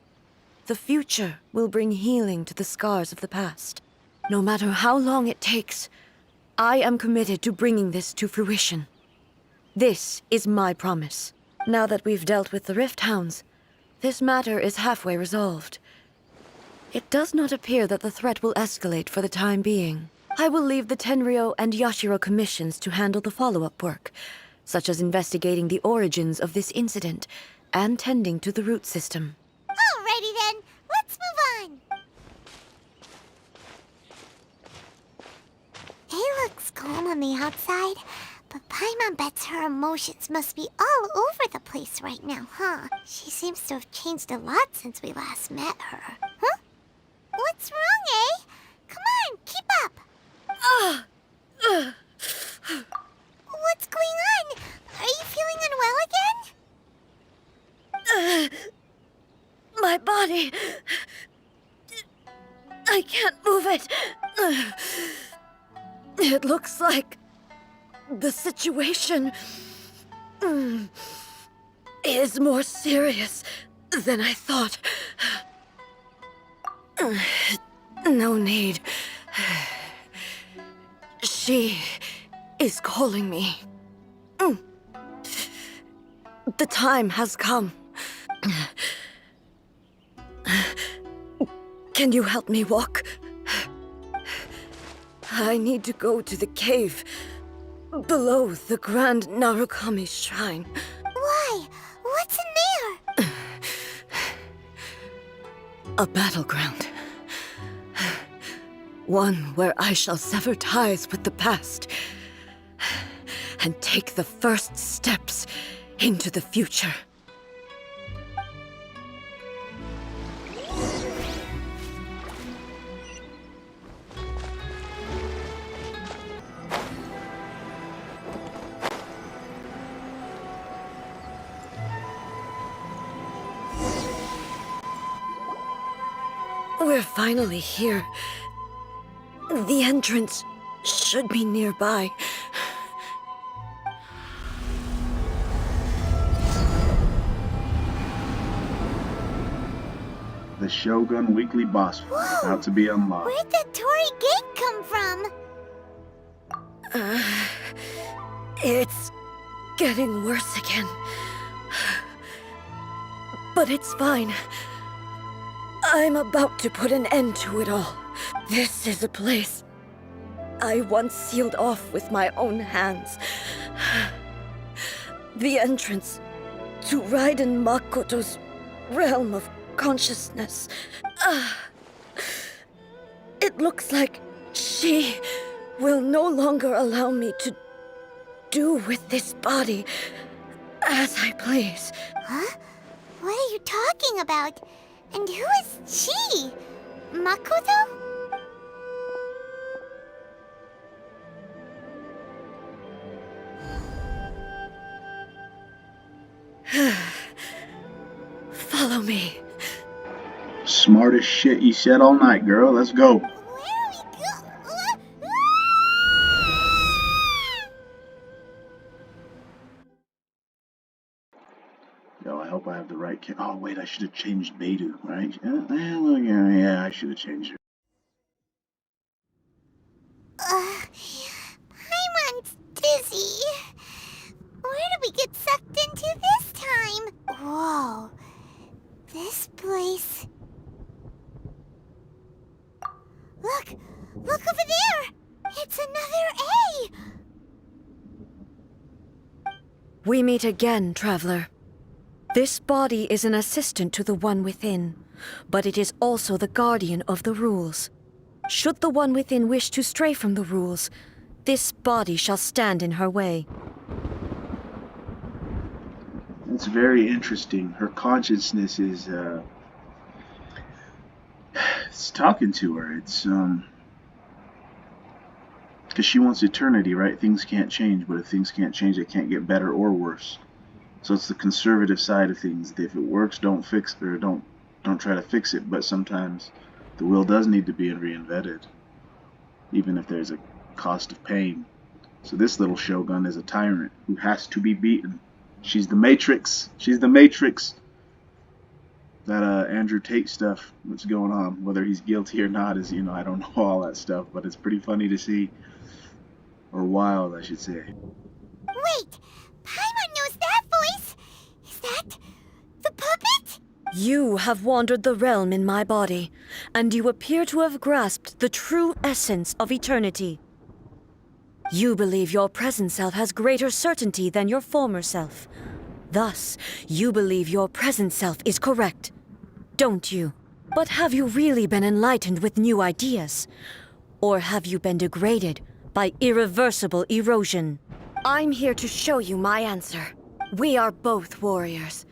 the future will bring healing to the scars of the past. No matter how long it takes, I am committed to bringing this to fruition. This is my promise. Now that we've dealt with the Rift Hounds, this matter is halfway resolved. It does not appear that the threat will escalate for the time being. I will leave the Tenryo and Yashiro commissions to handle the follow-up work, such as investigating the origins of this incident and tending to the root system.
Alrighty then, let's move on. It looks calm on the outside, but Paimon bets her emotions must be all over the place right now, huh? She seems to have changed a lot since we last met her. Huh? What's wrong, eh? Come on, keep up. What's going on? Are you feeling unwell again?
My body... I can't move it. It looks like the situation is more serious than I thought. No need. She is calling me. The time has come. Can you help me walk? I need to go to the cave below the Grand Narukami Shrine.
Why? What's in there?
A battleground. One where I shall sever ties with the past and take the first steps into the future. We're finally here. The entrance should be nearby.
The Shogun Weekly Boss Fight about to be unlocked.
Where'd that Torii gate come from?
It's getting worse again. But it's fine. I'm about to put an end to it all. This is a place I once sealed off with my own hands. The entrance to Raiden Makoto's realm of consciousness. It looks like she will no longer allow me to do with this body as I please.
Huh? What are you talking about? And who is she? Makoto?
Follow me.
Smartest shit you said all night, girl. Let's go.
Where are we go?
Yo, I hope I have the right kid. Oh, wait, I should have changed Beidou, right? Yeah, I should have changed her.
Paimon's dizzy. Where did we get sucked into this time? Whoa. This place... Look! Look over there! It's another A!
We meet again, traveler. This body is an assistant to the one within, but it is also the guardian of the rules. Should the one within wish to stray from the rules, this body shall stand in her way.
It's very interesting. Her consciousness is, it's talking to her. It's, because she wants eternity, right? Things can't change, but if things can't change, they can't get better or worse. So it's the conservative side of things. If it works, don't fix, or don't try to fix it. But sometimes the will does need to be reinvented, even if there's a cost of pain. So this little Shogun is a tyrant who has to be beaten. She's the Matrix. She's the Matrix. That Andrew Tate stuff that's going on, whether he's guilty or not, is, I don't know all that stuff, but it's pretty funny to see, or wild, I should say.
Wait! Paimon knows that voice! Is that the puppet?
You have wandered the realm in my body, and you appear to have grasped the true essence of eternity. You believe your present self has greater certainty than your former self. Thus, you believe your present self is correct, don't you? But have you really been enlightened with new ideas? Or have you been degraded by irreversible erosion? I'm here to show you my answer. We are both warriors,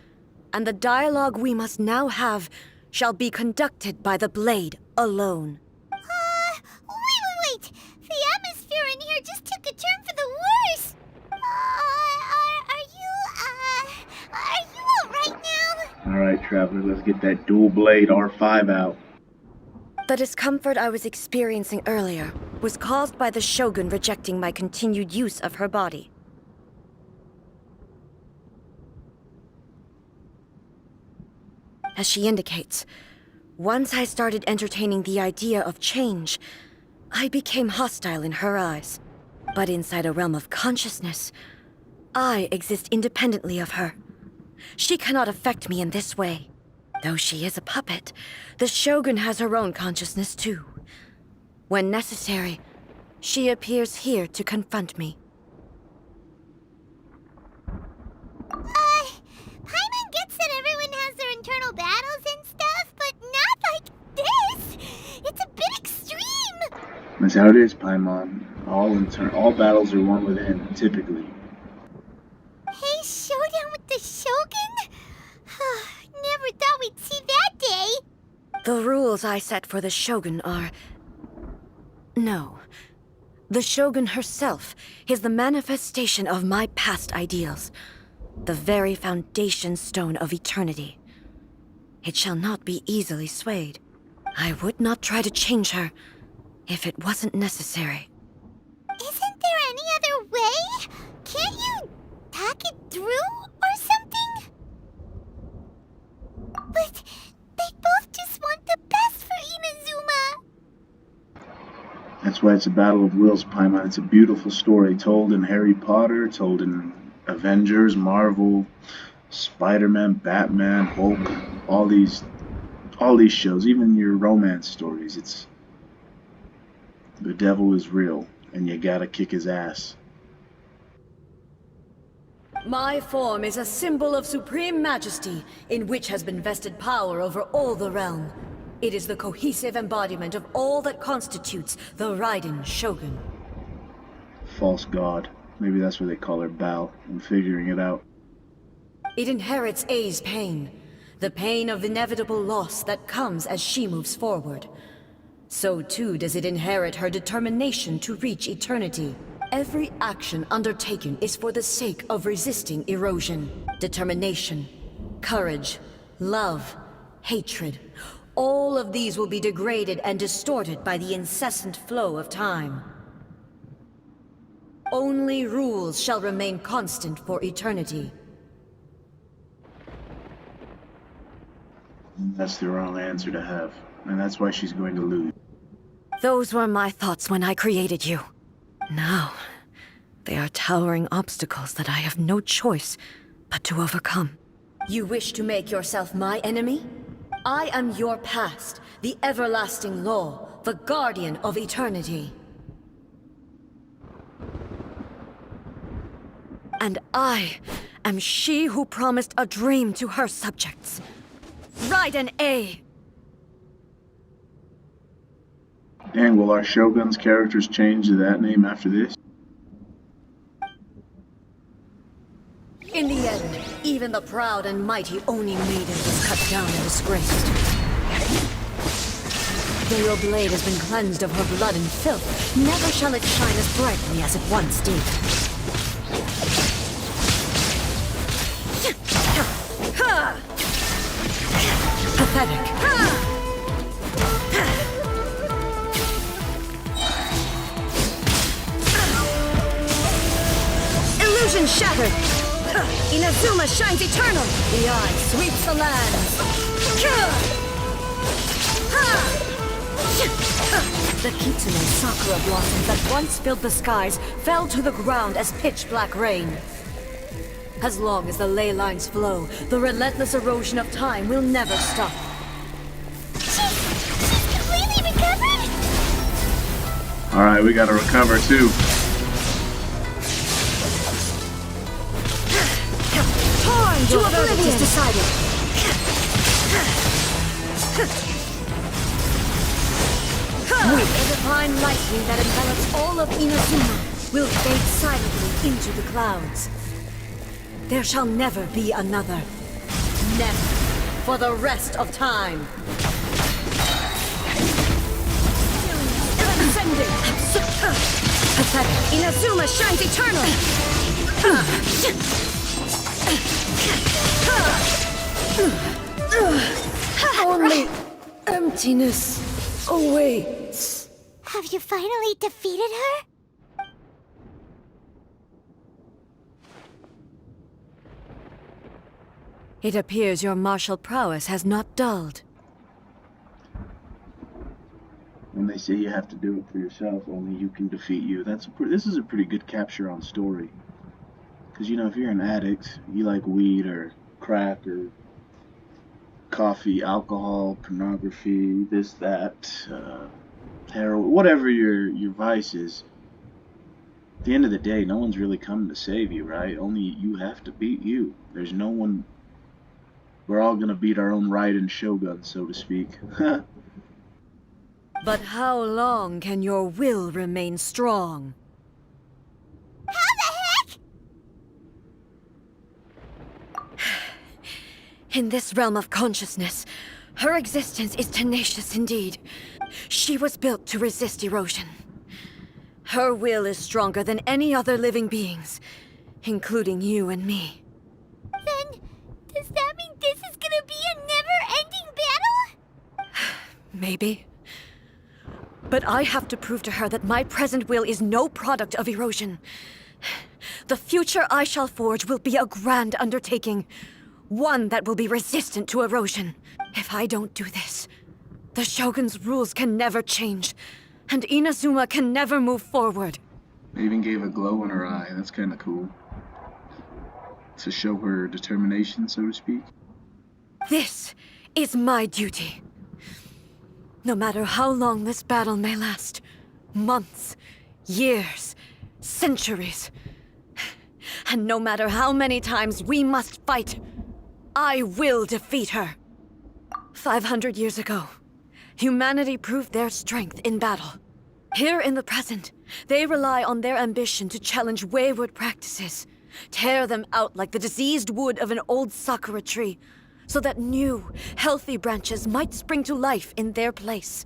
and the dialogue we must now have shall be conducted by the blade alone.
Wait! The atmosphere in here just took a turn for the worse! Are you alright now?
Alright, Traveler, let's get that dual blade R5 out.
The discomfort I was experiencing earlier was caused by the Shogun rejecting my continued use of her body. As she indicates, once I started entertaining the idea of change, I became hostile in her eyes. But inside a realm of consciousness, I exist independently of her. She cannot affect me in this way. Though she is a puppet, the Shogun has her own consciousness too. When necessary, she appears here to confront me.
Paimon gets that everyone has their internal battles and stuff, but not like this! It's a bit extreme!
That's how it is, Paimon. All battles are one within, typically.
Hey, showdown with the Shogun? Never thought we'd see that day!
The rules I set for the Shogun are... No. The Shogun herself is the manifestation of my past ideals. The very foundation stone of eternity. It shall not be easily swayed. I would not try to change her if it wasn't necessary.
Isn't there any other way? Can't you talk it through or something? But they both just want the best for Inazuma.
That's why it's a battle of wills, Paimon. It's a beautiful story told in Harry Potter, told in Avengers, Marvel, Spider-Man, Batman, Hulk, all these shows, even your romance stories. It's the devil is real, and you gotta kick his ass.
My form is a symbol of supreme majesty, in which has been vested power over all the realm. It is the cohesive embodiment of all that constitutes the Raiden Shogun.
False god. Maybe that's what they call her, Bao. I'm figuring it out.
It inherits A's pain, the pain of inevitable loss that comes as she moves forward. So too does it inherit her determination to reach eternity. Every action undertaken is for the sake of resisting erosion. Determination, courage, love, hatred. All of these will be degraded and distorted by the incessant flow of time. Only rules shall remain constant for eternity.
That's the wrong answer to have, and that's why she's going to lose.
Those were my thoughts when I created you. Now, they are towering obstacles that I have no choice but to overcome. You wish to make yourself my enemy? I am your past, the everlasting law, the guardian of eternity. And I am she who promised a dream to her subjects. Raiden A!
Dang, will our Shogun's characters change to that name after this?
In the end, even the proud and mighty Oni maiden was cut down and disgraced. Though your blade has been cleansed of her blood and filth, never shall it shine as brightly as it once did. Pathetic. Illusion shattered. Inazuma shines eternal. The eye sweeps the land. The Kitsune Sakura blossoms that once filled the skies fell to the ground as pitch-black rain. As long as the ley lines flow, the relentless erosion of time will never stop.
She's completely recovered?
Alright, we gotta recover too.
Torn to oblivion is decided. With the divine lightning that envelops all of Inazuma will fade silently into the clouds. There shall never be another. Never. For the rest of time. Ascending. Pathetic. Inazuma shines eternal. Only emptiness awaits.
Have you finally defeated her?
It appears your martial prowess has not dulled.
When they say you have to do it for yourself, only you can defeat you. This is a pretty good capture on story. Because, you know, if you're an addict, you like weed or crack or coffee, alcohol, pornography, this, that, heroin, whatever your vice is, at the end of the day, no one's really coming to save you, right? Only you have to beat you. There's no one... We're all gonna beat our own Raiden Shogun, so to speak.
But how long can your will remain strong?
How the heck?
In this realm of consciousness, her existence is tenacious indeed. She was built to resist erosion. Her will is stronger than any other living being's, including you and me.
Then, does that mean this is gonna be a never-ending battle?
Maybe. But I have to prove to her that my present will is no product of erosion. The future I shall forge will be a grand undertaking. One that will be resistant to erosion. If I don't do this, the Shogun's rules can never change, and Inazuma can never move forward.
They even gave a glow in her eye. That's kind of cool. To show her determination, so to speak.
This is my duty. No matter how long this battle may last, months, years, centuries, and no matter how many times we must fight, I will defeat her. 500 years ago, humanity proved their strength in battle. Here in the present, they rely on their ambition to challenge wayward practices, tear them out like the diseased wood of an old sakura tree, so that new, healthy branches might spring to life in their place.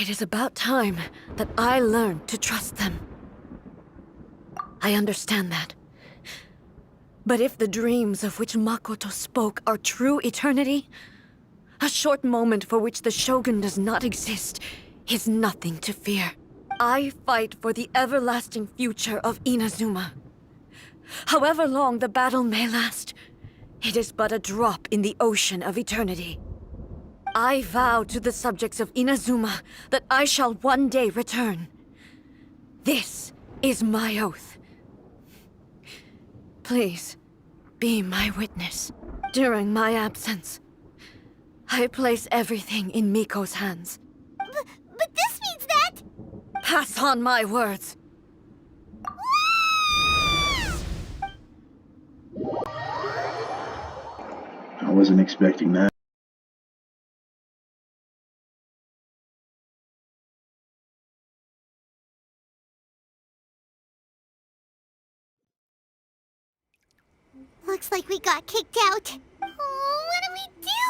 It is about time that I learned to trust them. I understand that. But if the dreams of which Makoto spoke are true eternity, a short moment for which the Shogun does not exist is nothing to fear. I fight for the everlasting future of Inazuma. However long the battle may last, it is but a drop in the ocean of eternity. I vow to the subjects of Inazuma that I shall one day return. This is my oath. Please, be my witness. During my absence, I place everything in Miko's hands.
But this means that...
Pass on my words.
I wasn't expecting that.
Looks like we got kicked out. Oh, what do we do?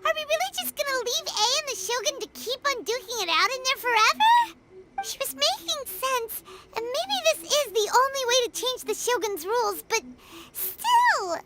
Are we really just gonna leave A and the Shogun to keep on duking it out in there forever? She was making sense, and maybe this is the only way to change the Shogun's rules, but still...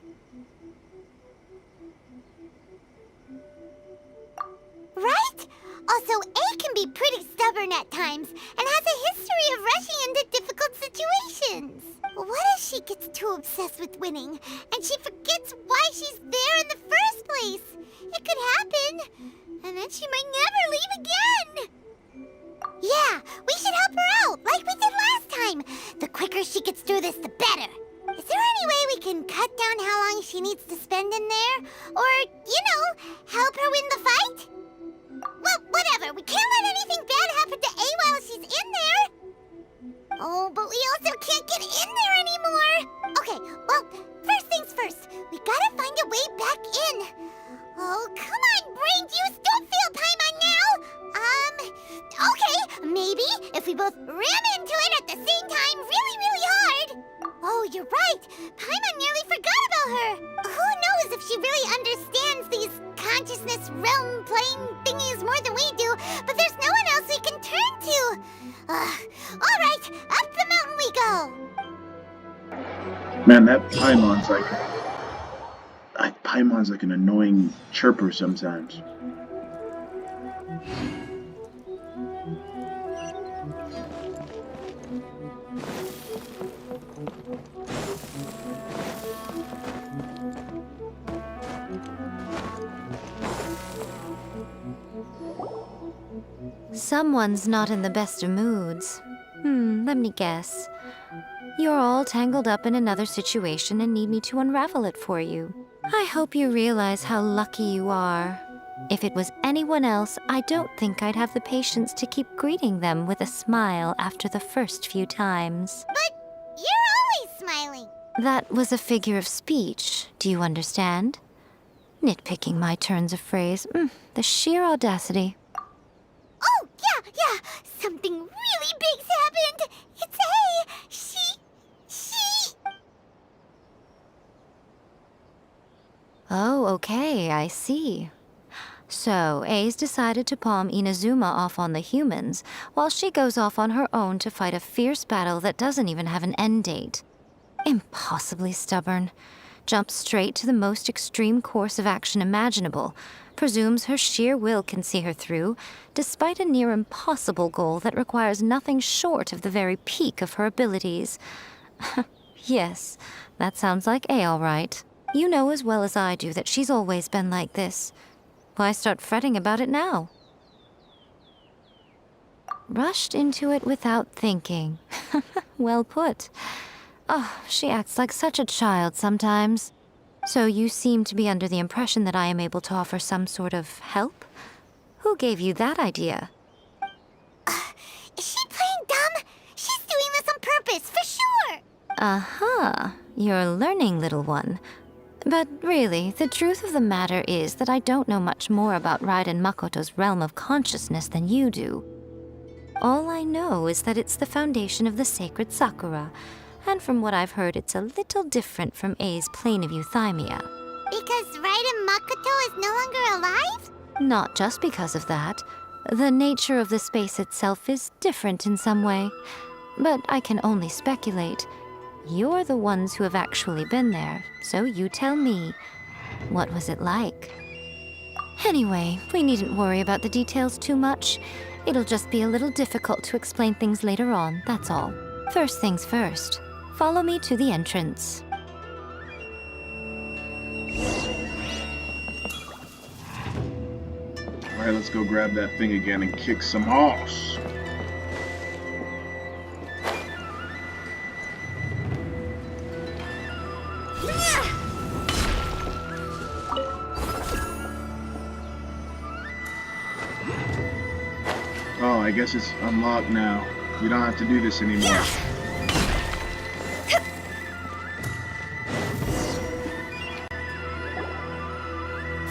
Also, A can be pretty stubborn at times and has a history of rushing into difficult situations. What if she gets too obsessed with winning and she forgets why she's there in the first place? It could happen, and then she might never leave again. Yeah, we should help her out, like we did last time. The quicker she gets through this, the better. Is there any way we can cut down how long she needs to spend in there? Or, help her win the fight? Well, whatever. We can't let anything bad happen to A while she's in there. Oh, but we also can't get in there anymore. Okay, well, first things first. We gotta find a way back in. Oh, come on, brain juice. Don't feel Paimon now. Okay, maybe if we both ram into it at the same time really, really hard. Oh, you're right. Paimon nearly forgot about her. Who knows if she really understands these consciousness realm playing thingies more than we do, but there's no one else we can turn to. All right, up the mountain we go.
Man, that Paimon's like an annoying chirper sometimes.
Someone's not in the best of moods. Let me guess. You're all tangled up in another situation and need me to unravel it for you. I hope you realize how lucky you are. If it was anyone else, I don't think I'd have the patience to keep greeting them with a smile after the first few times.
But you're always smiling.
That was a figure of speech, do you understand? Nitpicking my turns of phrase. The sheer audacity.
Oh, yeah. Something really big's happened. It's A. She...
Oh, okay, I see. So, A's decided to palm Inazuma off on the humans, while she goes off on her own to fight a fierce battle that doesn't even have an end date. Impossibly stubborn. Jumps straight to the most extreme course of action imaginable, presumes her sheer will can see her through, despite a near impossible goal that requires nothing short of the very peak of her abilities. Yes, that sounds like A all right. You know as well as I do that she's always been like this. Why start fretting about it now? Rushed into it without thinking. Well put. Oh, she acts like such a child sometimes. So you seem to be under the impression that I am able to offer some sort of help? Who gave you that idea?
Is she playing dumb? She's doing this on purpose, for sure!
Uh-huh. You're learning, little one. But really, the truth of the matter is that I don't know much more about Raiden Makoto's realm of consciousness than you do. All I know is that it's the foundation of the sacred Sakura, and from what I've heard, it's a little different from A's plane of euthymia.
Because Raiden Makoto is no longer alive?
Not just because of that. The nature of the space itself is different in some way. But I can only speculate. You're the ones who have actually been there, so you tell me. What was it like? Anyway, we needn't worry about the details too much. It'll just be a little difficult to explain things later on, that's all. First things first. Follow me to the entrance.
Alright, let's go grab that thing again and kick some ass. Oh, I guess it's unlocked now. You don't have to do this anymore.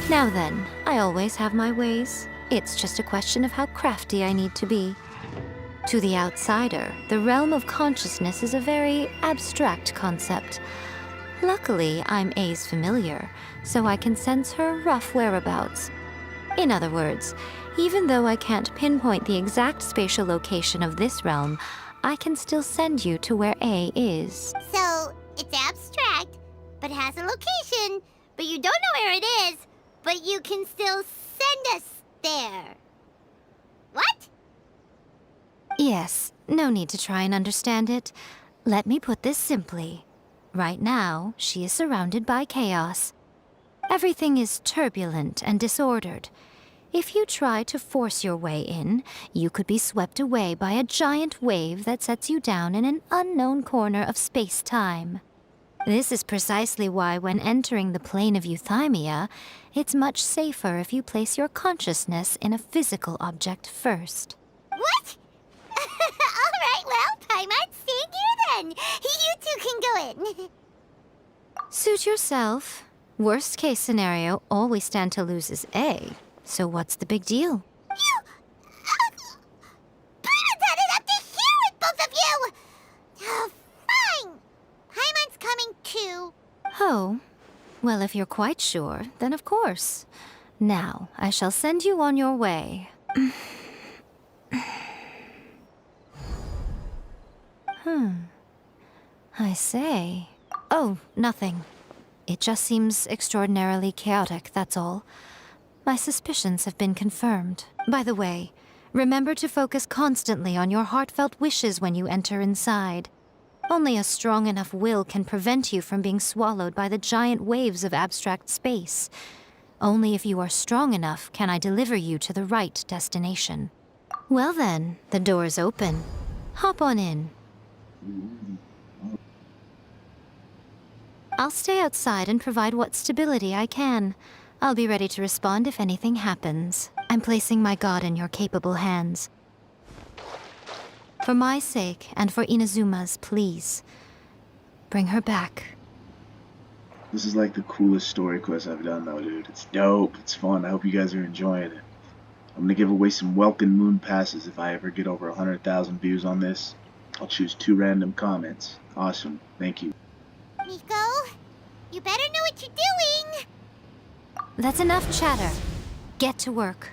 Now then, I always have my ways. It's just a question of how crafty I need to be. To the outsider, the realm of consciousness is a very abstract concept. Luckily, I'm A's familiar, so I can sense her rough whereabouts. In other words, even though I can't pinpoint the exact spatial location of this realm, I can still send you to where A is.
So, it's abstract, but has a location, but you don't know where it is, but you can still send us there. What?
Yes, no need to try and understand it. Let me put this simply. Right now, she is surrounded by chaos. Everything is turbulent and disordered. If you try to force your way in, you could be swept away by a giant wave that sets you down in an unknown corner of space-time. This is precisely why when entering the plane of euthymia, it's much safer if you place your consciousness in a physical object first.
What? Alright, well, Paimon, stand here then. You two can go in.
Suit yourself. Worst case scenario, all we stand to lose is A. So what's the big deal?
You... Paimon's had it up to here with both of you! Oh, fine! Paimon's coming too.
Oh, well, if you're quite sure, then of course. Now, I shall send you on your way. I say. Oh, nothing. It just seems extraordinarily chaotic, that's all. My suspicions have been confirmed. By the way, remember to focus constantly on your heartfelt wishes when you enter inside. Only a strong enough will can prevent you from being swallowed by the giant waves of abstract space. Only if you are strong enough can I deliver you to the right destination. Well then, the door is open. Hop on in. I'll stay outside and provide what stability I can. I'll be ready to respond if anything happens. I'm placing my god in your capable hands. For my sake, and for Inazuma's, please. Bring her back.
This is like the coolest story quest I've done though, dude. It's dope. It's fun. I hope you guys are enjoying it. I'm gonna give away some welcome moon passes if I ever get over 100,000 views on this. I'll choose 2 random comments. Awesome. Thank you.
Miko, you better know what you're doing!
That's enough chatter. Get to work.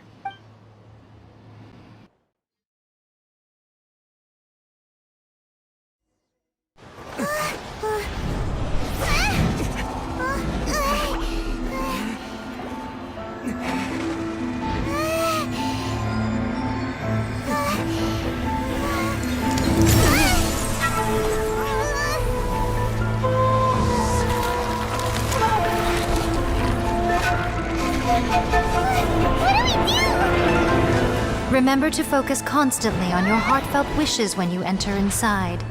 Remember to focus constantly on your heartfelt wishes when you enter inside.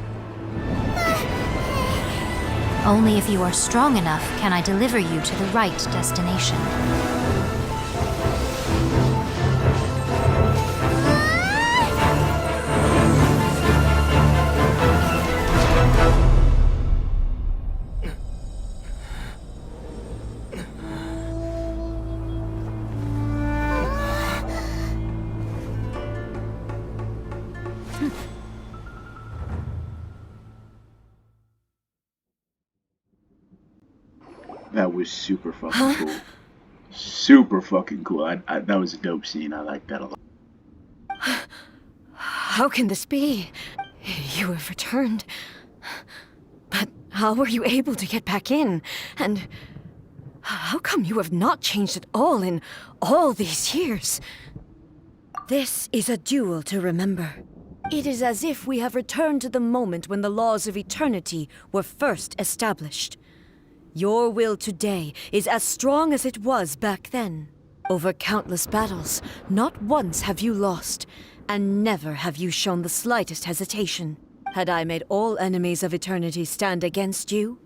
Only if you are strong enough can I deliver you to the right destination.
That was super fucking cool. Super fucking cool. That was a dope scene. I like that a lot.
How can this be? You have returned. But how were you able to get back in? And how come you have not changed at all in all these years? This is a duel to remember. It is as if we have returned to the moment when the laws of eternity were first established. Your will today is as strong as it was back then. Over countless battles, not once have you lost, and never have you shown the slightest hesitation. Had I made all enemies of eternity stand against you,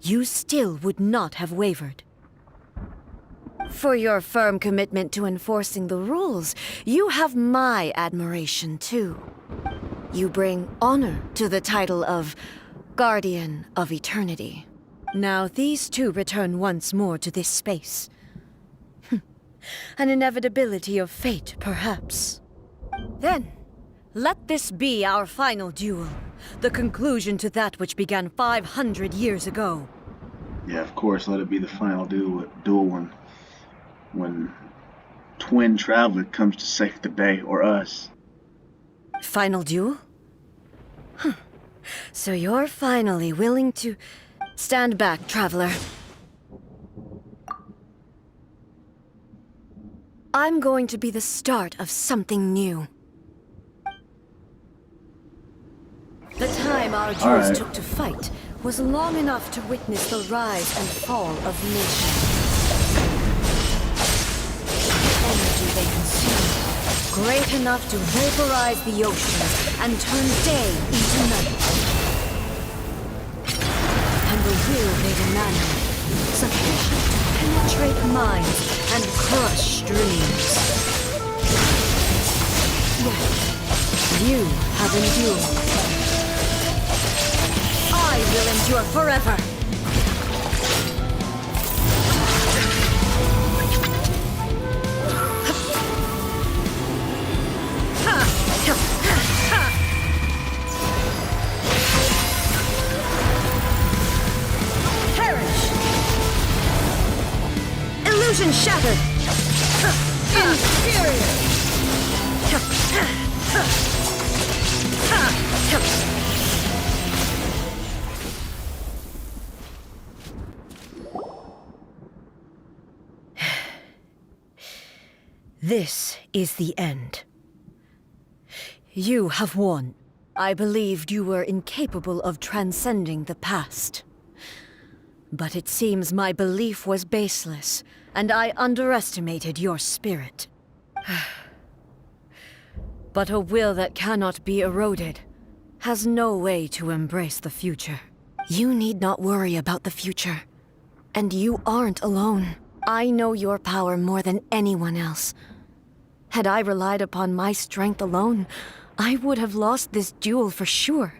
you still would not have wavered. For your firm commitment to enforcing the rules, you have my admiration too. You bring honor to the title of Guardian of Eternity. Now these two return once more to this space. An inevitability of fate, perhaps. Then, let this be our final duel. The conclusion to that which began 500 years ago.
Yeah, of course, let it be the final duel when Twin Traveler comes to save the day, or us.
Final duel? So you're finally willing to... Stand back, Traveler. I'm going to be the start of something new. The time our duels
Alright.
took to fight was long enough to witness the rise and fall of nations. The energy they consumed, great enough to vaporize the oceans and turn day into night. And the will they demanded, sufficient to penetrate minds and crush dreams. Yet, you have endured. I will endure forever! Perish! Illusion shattered! Inferior! This is the end. You have won. I believed you were incapable of transcending the past. But it seems my belief was baseless, and I underestimated your spirit. But a will that cannot be eroded has no way to embrace the future. You need not worry about the future. And you aren't alone. I know your power more than anyone else. Had I relied upon my strength alone, I would have lost this duel for sure.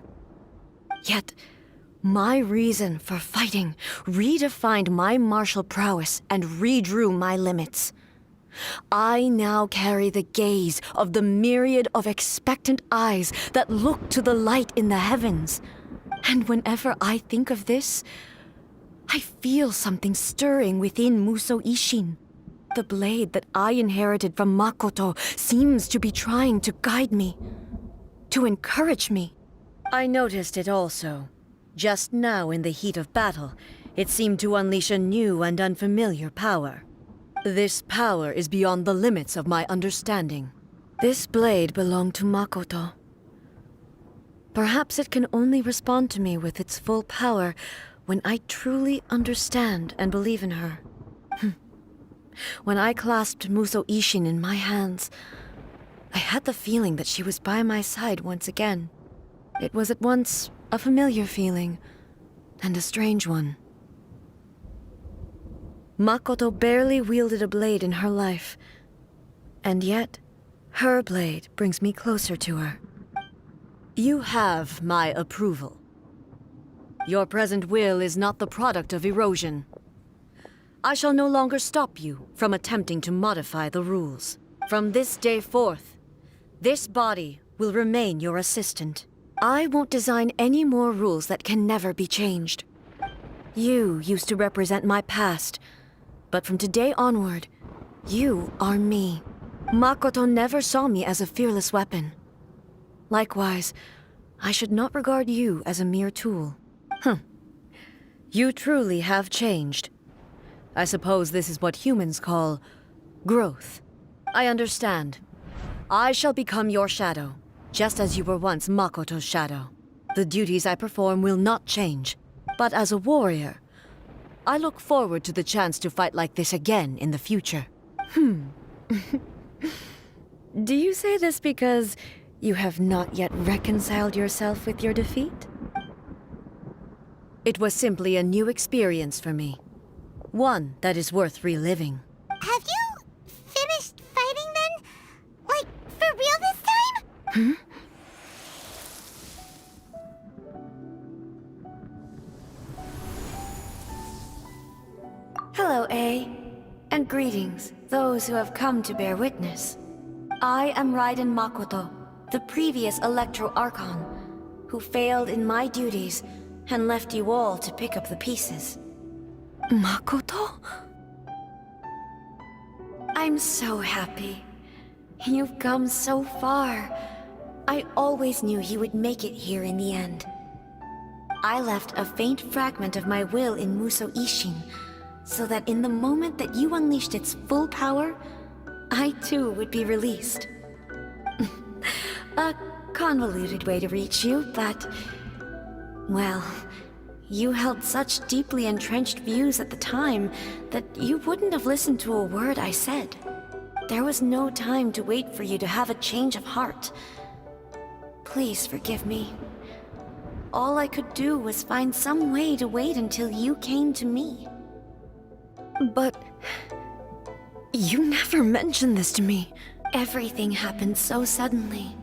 Yet, my reason for fighting redefined my martial prowess and redrew my limits. I now carry the gaze of the myriad of expectant eyes that look to the light in the heavens. And whenever I think of this, I feel something stirring within Musou Ishin. The blade that I inherited from Makoto seems to be trying to guide me, to encourage me. I noticed it also. Just now in the heat of battle, it seemed to unleash a new and unfamiliar power. This power is beyond the limits of my understanding. This blade belonged to Makoto. Perhaps it can only respond to me with its full power when I truly understand and believe in her. When I clasped Musou Ishin in my hands, I had the feeling that she was by my side once again. It was at once a familiar feeling and a strange one. Makoto barely wielded a blade in her life, and yet her blade brings me closer to her. You have my approval. Your present will is not the product of erosion. I shall no longer stop you from attempting to modify the rules. From this day forth, this body will remain your assistant. I won't design any more rules that can never be changed. You used to represent my past, but from today onward, you are me. Makoto never saw me as a fearless weapon. Likewise, I should not regard you as a mere tool. You truly have changed. I suppose this is what humans call growth. I understand. I shall become your shadow, just as you were once Makoto's shadow. The duties I perform will not change, but as a warrior, I look forward to the chance to fight like this again in the future. Do you say this because you have not yet reconciled yourself with your defeat? It was simply a new experience for me. One that is worth reliving.
Have you finished fighting then? Like, for real this time?
Hello, A. And greetings, those who have come to bear witness. I am Raiden Makoto, the previous Electro Archon, who failed in my duties and left you all to pick up the pieces. Makoto? I'm so happy. You've come so far. I always knew you would make it here in the end. I left a faint fragment of my will in Musou Ishin, so that in the moment that you unleashed its full power, I too would be released. A convoluted way to reach you, but... well, you held such deeply entrenched views at the time that you wouldn't have listened to a word I said. There was no time to wait for you to have a change of heart. Please forgive me. All I could do was find some way to wait until you came to me. But... you never mentioned this to me. Everything happened so suddenly.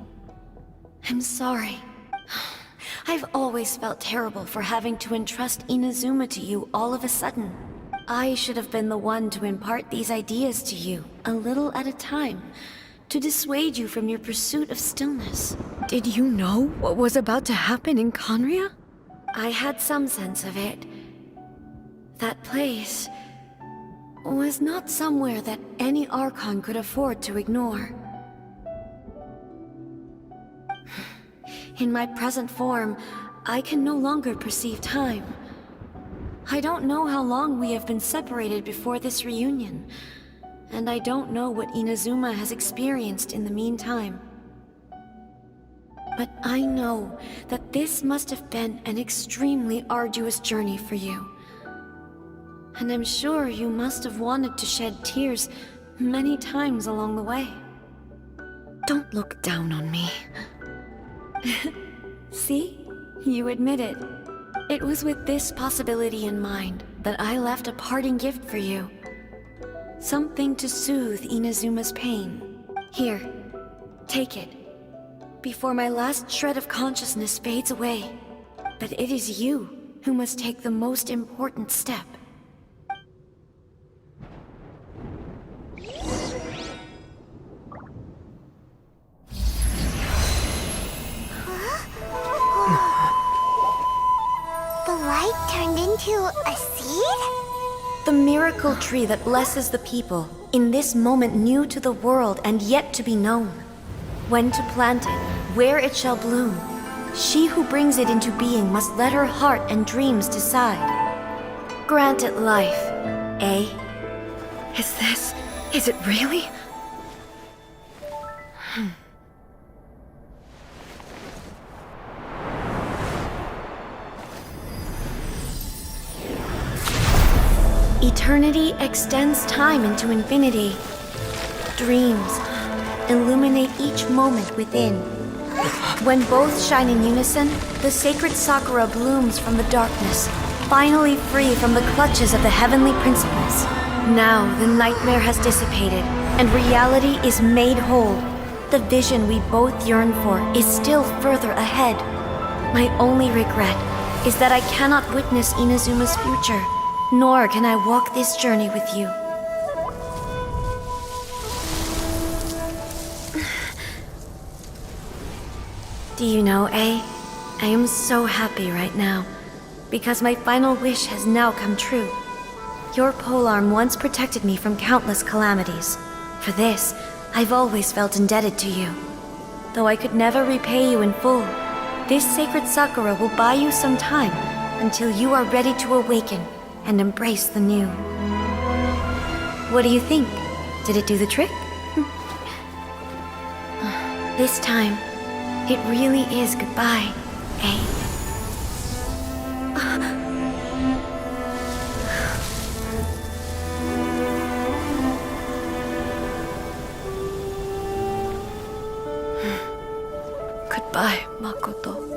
I'm sorry. I've always felt terrible for having to entrust Inazuma to you all of a sudden. I should have been the one to impart these ideas to you, a little at a time, to dissuade you from your pursuit of stillness. Did you know what was about to happen in Conria? I had some sense of it. That place was not somewhere that any Archon could afford to ignore. In my present form, I can no longer perceive time. I don't know how long we have been separated before this reunion, and I don't know what Inazuma has experienced in the meantime. But I know that this must have been an extremely arduous journey for you. And I'm sure you must have wanted to shed tears many times along the way. Don't look down on me. See? You admit it. It was with this possibility in mind that I left a parting gift for you. Something to soothe Inazuma's pain. Here, take it. Before my last shred of consciousness fades away. But it is you who must take the most important step.
The light turned into a seed?
The miracle tree that blesses the people, in this moment new to the world and yet to be known. When to plant it, where it shall bloom. She who brings it into being must let her heart and dreams decide. Grant it life, eh? Is it really? Eternity extends time into infinity. Dreams illuminate each moment within. When both shine in unison, the sacred Sakura blooms from the darkness, finally free from the clutches of the heavenly principles. Now the nightmare has dissipated, and reality is made whole. The vision we both yearn for is still further ahead. My only regret is that I cannot witness Inazuma's future, nor can I walk this journey with you. Do you know, I am so happy right now, because my final wish has now come true. Your polearm once protected me from countless calamities. For this, I've always felt indebted to you. Though I could never repay you in full, this sacred Sakura will buy you some time until you are ready to awaken and embrace the new. What do you think? Did it do the trick? This time, it really is goodbye, eh? Goodbye, Makoto.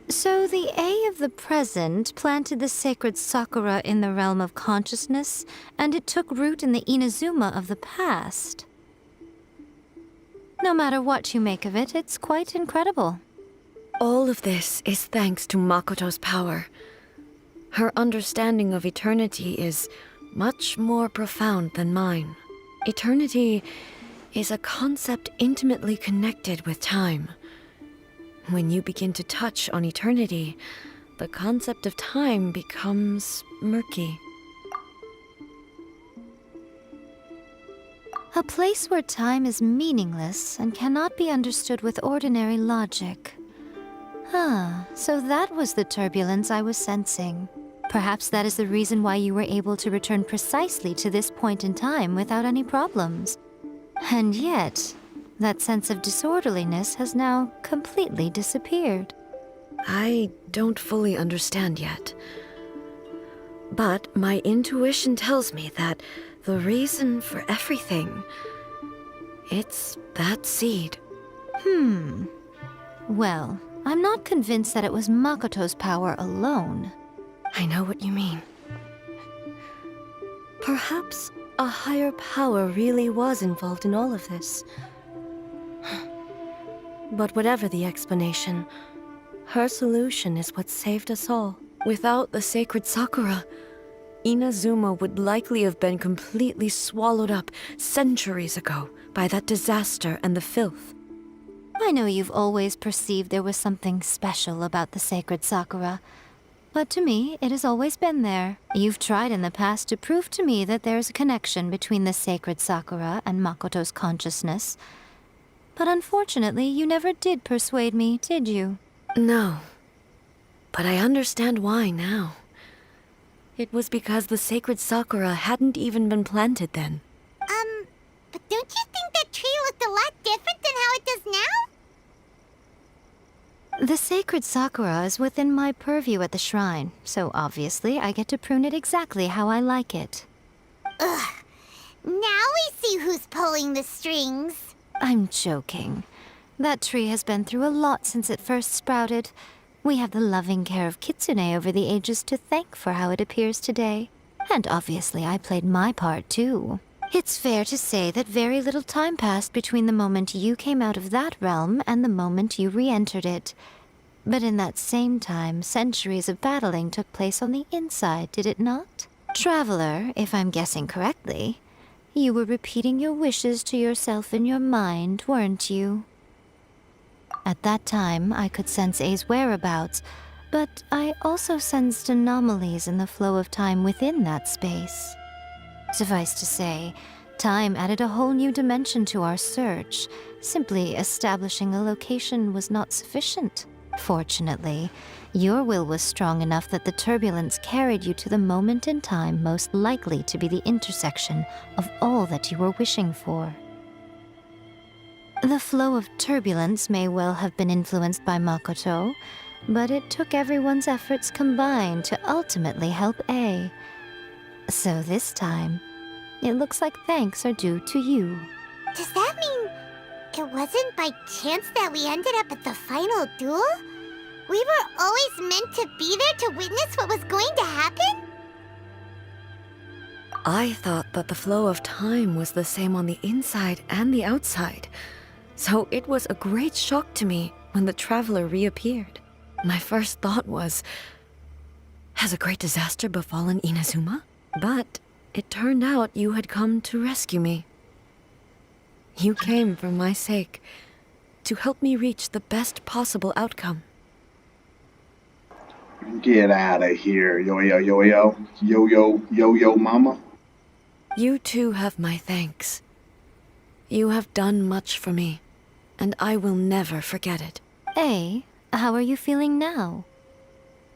So the A of the present planted the sacred Sakura in the realm of consciousness, and it took root in the Inazuma of the past. No matter what you make of it, it's quite incredible.
All of this is thanks to Makoto's power. Her understanding of eternity is much more profound than mine. Eternity is a concept intimately connected with time. When you begin to touch on eternity, the concept of time becomes murky.
A place where time is meaningless and cannot be understood with ordinary logic. So that was the turbulence I was sensing. Perhaps that is the reason why you were able to return precisely to this point in time without any problems. And yet, that sense of disorderliness has now completely disappeared.
I don't fully understand yet. But my intuition tells me that the reason for everything, it's that seed.
Well, I'm not convinced that it was Makoto's power alone.
I know what you mean. Perhaps a higher power really was involved in all of this. But whatever the explanation, her solution is what saved us all. Without the sacred Sakura, Inazuma would likely have been completely swallowed up centuries ago by that disaster and the filth.
I know you've always perceived there was something special about the sacred Sakura, but to me, it has always been there. You've tried in the past to prove to me that there's a connection between the sacred Sakura and Makoto's consciousness, but unfortunately, you never did persuade me, did you?
No, but I understand why now. It was because the sacred Sakura hadn't even been planted then.
But don't you think that tree looked a lot different than how it does now?
The sacred Sakura is within my purview at the shrine, so obviously I get to prune it exactly how I like it.
Ugh. Now we see who's pulling the strings.
I'm joking. That tree has been through a lot since it first sprouted. We have the loving care of Kitsune over the ages to thank for how it appears today. And obviously I played my part too. It's fair to say that very little time passed between the moment you came out of that realm and the moment you re-entered it. But in that same time, centuries of battling took place on the inside, did it not? Traveler, if I'm guessing correctly, you were repeating your wishes to yourself in your mind, weren't you? At that time, I could sense A's whereabouts, but I also sensed anomalies in the flow of time within that space. Suffice to say, time added a whole new dimension to our search. Simply establishing a location was not sufficient. Fortunately, your will was strong enough that the turbulence carried you to the moment in time most likely to be the intersection of all that you were wishing for. The flow of turbulence may well have been influenced by Makoto, but it took everyone's efforts combined to ultimately help A. So this time, it looks like thanks are due to you.
Does that mean it wasn't by chance that we ended up at the final duel? We were always meant to be there to witness what was going to happen?
I thought that the flow of time was the same on the inside and the outside, so it was a great shock to me when the traveler reappeared. My first thought was, has a great disaster befallen Inazuma? But it turned out you had come to rescue me. You came for my sake, to help me reach the best possible outcome.
Get out of here, yo-yo, mama.
You too have my thanks. You have done much for me, and I will never forget it.
A, how are you feeling now?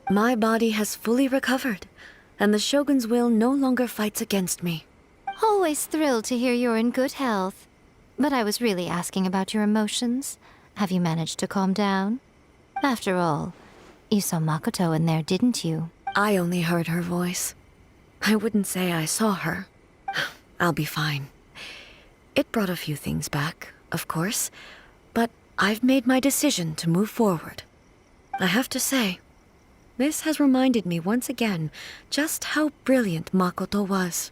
My body has fully recovered, and the Shogun's will no longer fights against me.
Always thrilled to hear you're in good health. But I was really asking about your emotions. Have you managed to calm down? After all, you saw Makoto in there, didn't you?
I only heard her voice. I wouldn't say I saw her. I'll be fine. It brought a few things back, of course, but I've made my decision to move forward. I have to say, this has reminded me once again just how brilliant Makoto was.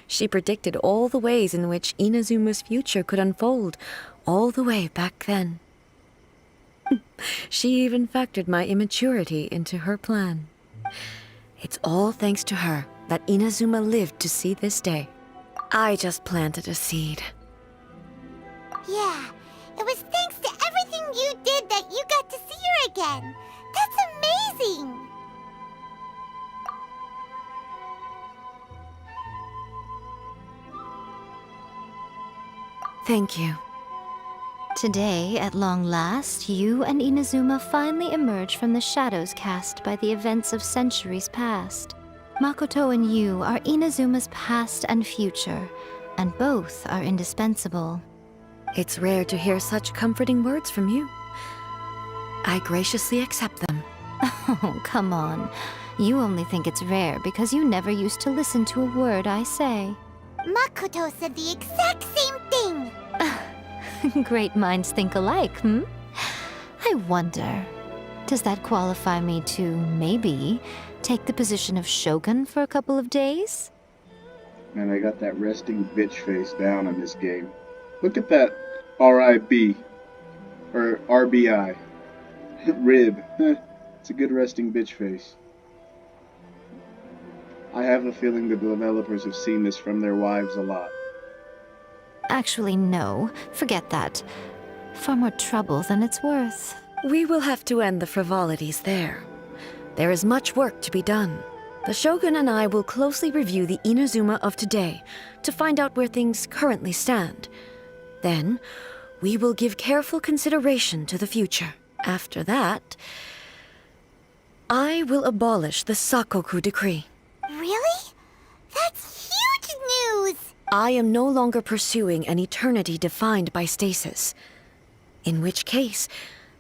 She predicted all the ways in which Inazuma's future could unfold, all the way back then. She even factored my immaturity into her plan. It's all thanks to her that Inazuma lived to see this day. I just planted a seed.
Yeah, it was thanks to everything you did that you got to see her again. That's amazing!
Thank you.
Today, at long last, you and Inazuma finally emerge from the shadows cast by the events of centuries past. Makoto and you are Inazuma's past and future, and both are indispensable.
It's rare to hear such comforting words from you. I graciously accept them.
Oh, come on. You only think it's rare because you never used to listen to a word I say.
Makoto said the exact same thing!
Great minds think alike, hmm? I wonder, does that qualify me to, maybe, take the position of Shogun for a couple of days?
Man, I got that resting bitch face down in this game. Look at that RIB. Or RBI. Rib. It's a good resting bitch face. I have a feeling the developers have seen this from their wives a lot.
Actually, no. Forget that. Far more trouble than it's worth.
We will have to end the frivolities there. There is much work to be done. The Shogun and I will closely review the Inazuma of today to find out where things currently stand. Then, we will give careful consideration to the future. After that, I will abolish the Sakoku decree.
Really? That's huge news!
I am no longer pursuing an eternity defined by stasis. In which case,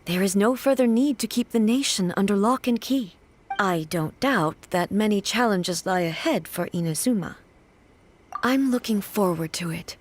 there is no further need to keep the nation under lock and key. I don't doubt that many challenges lie ahead for Inazuma. I'm looking forward to it.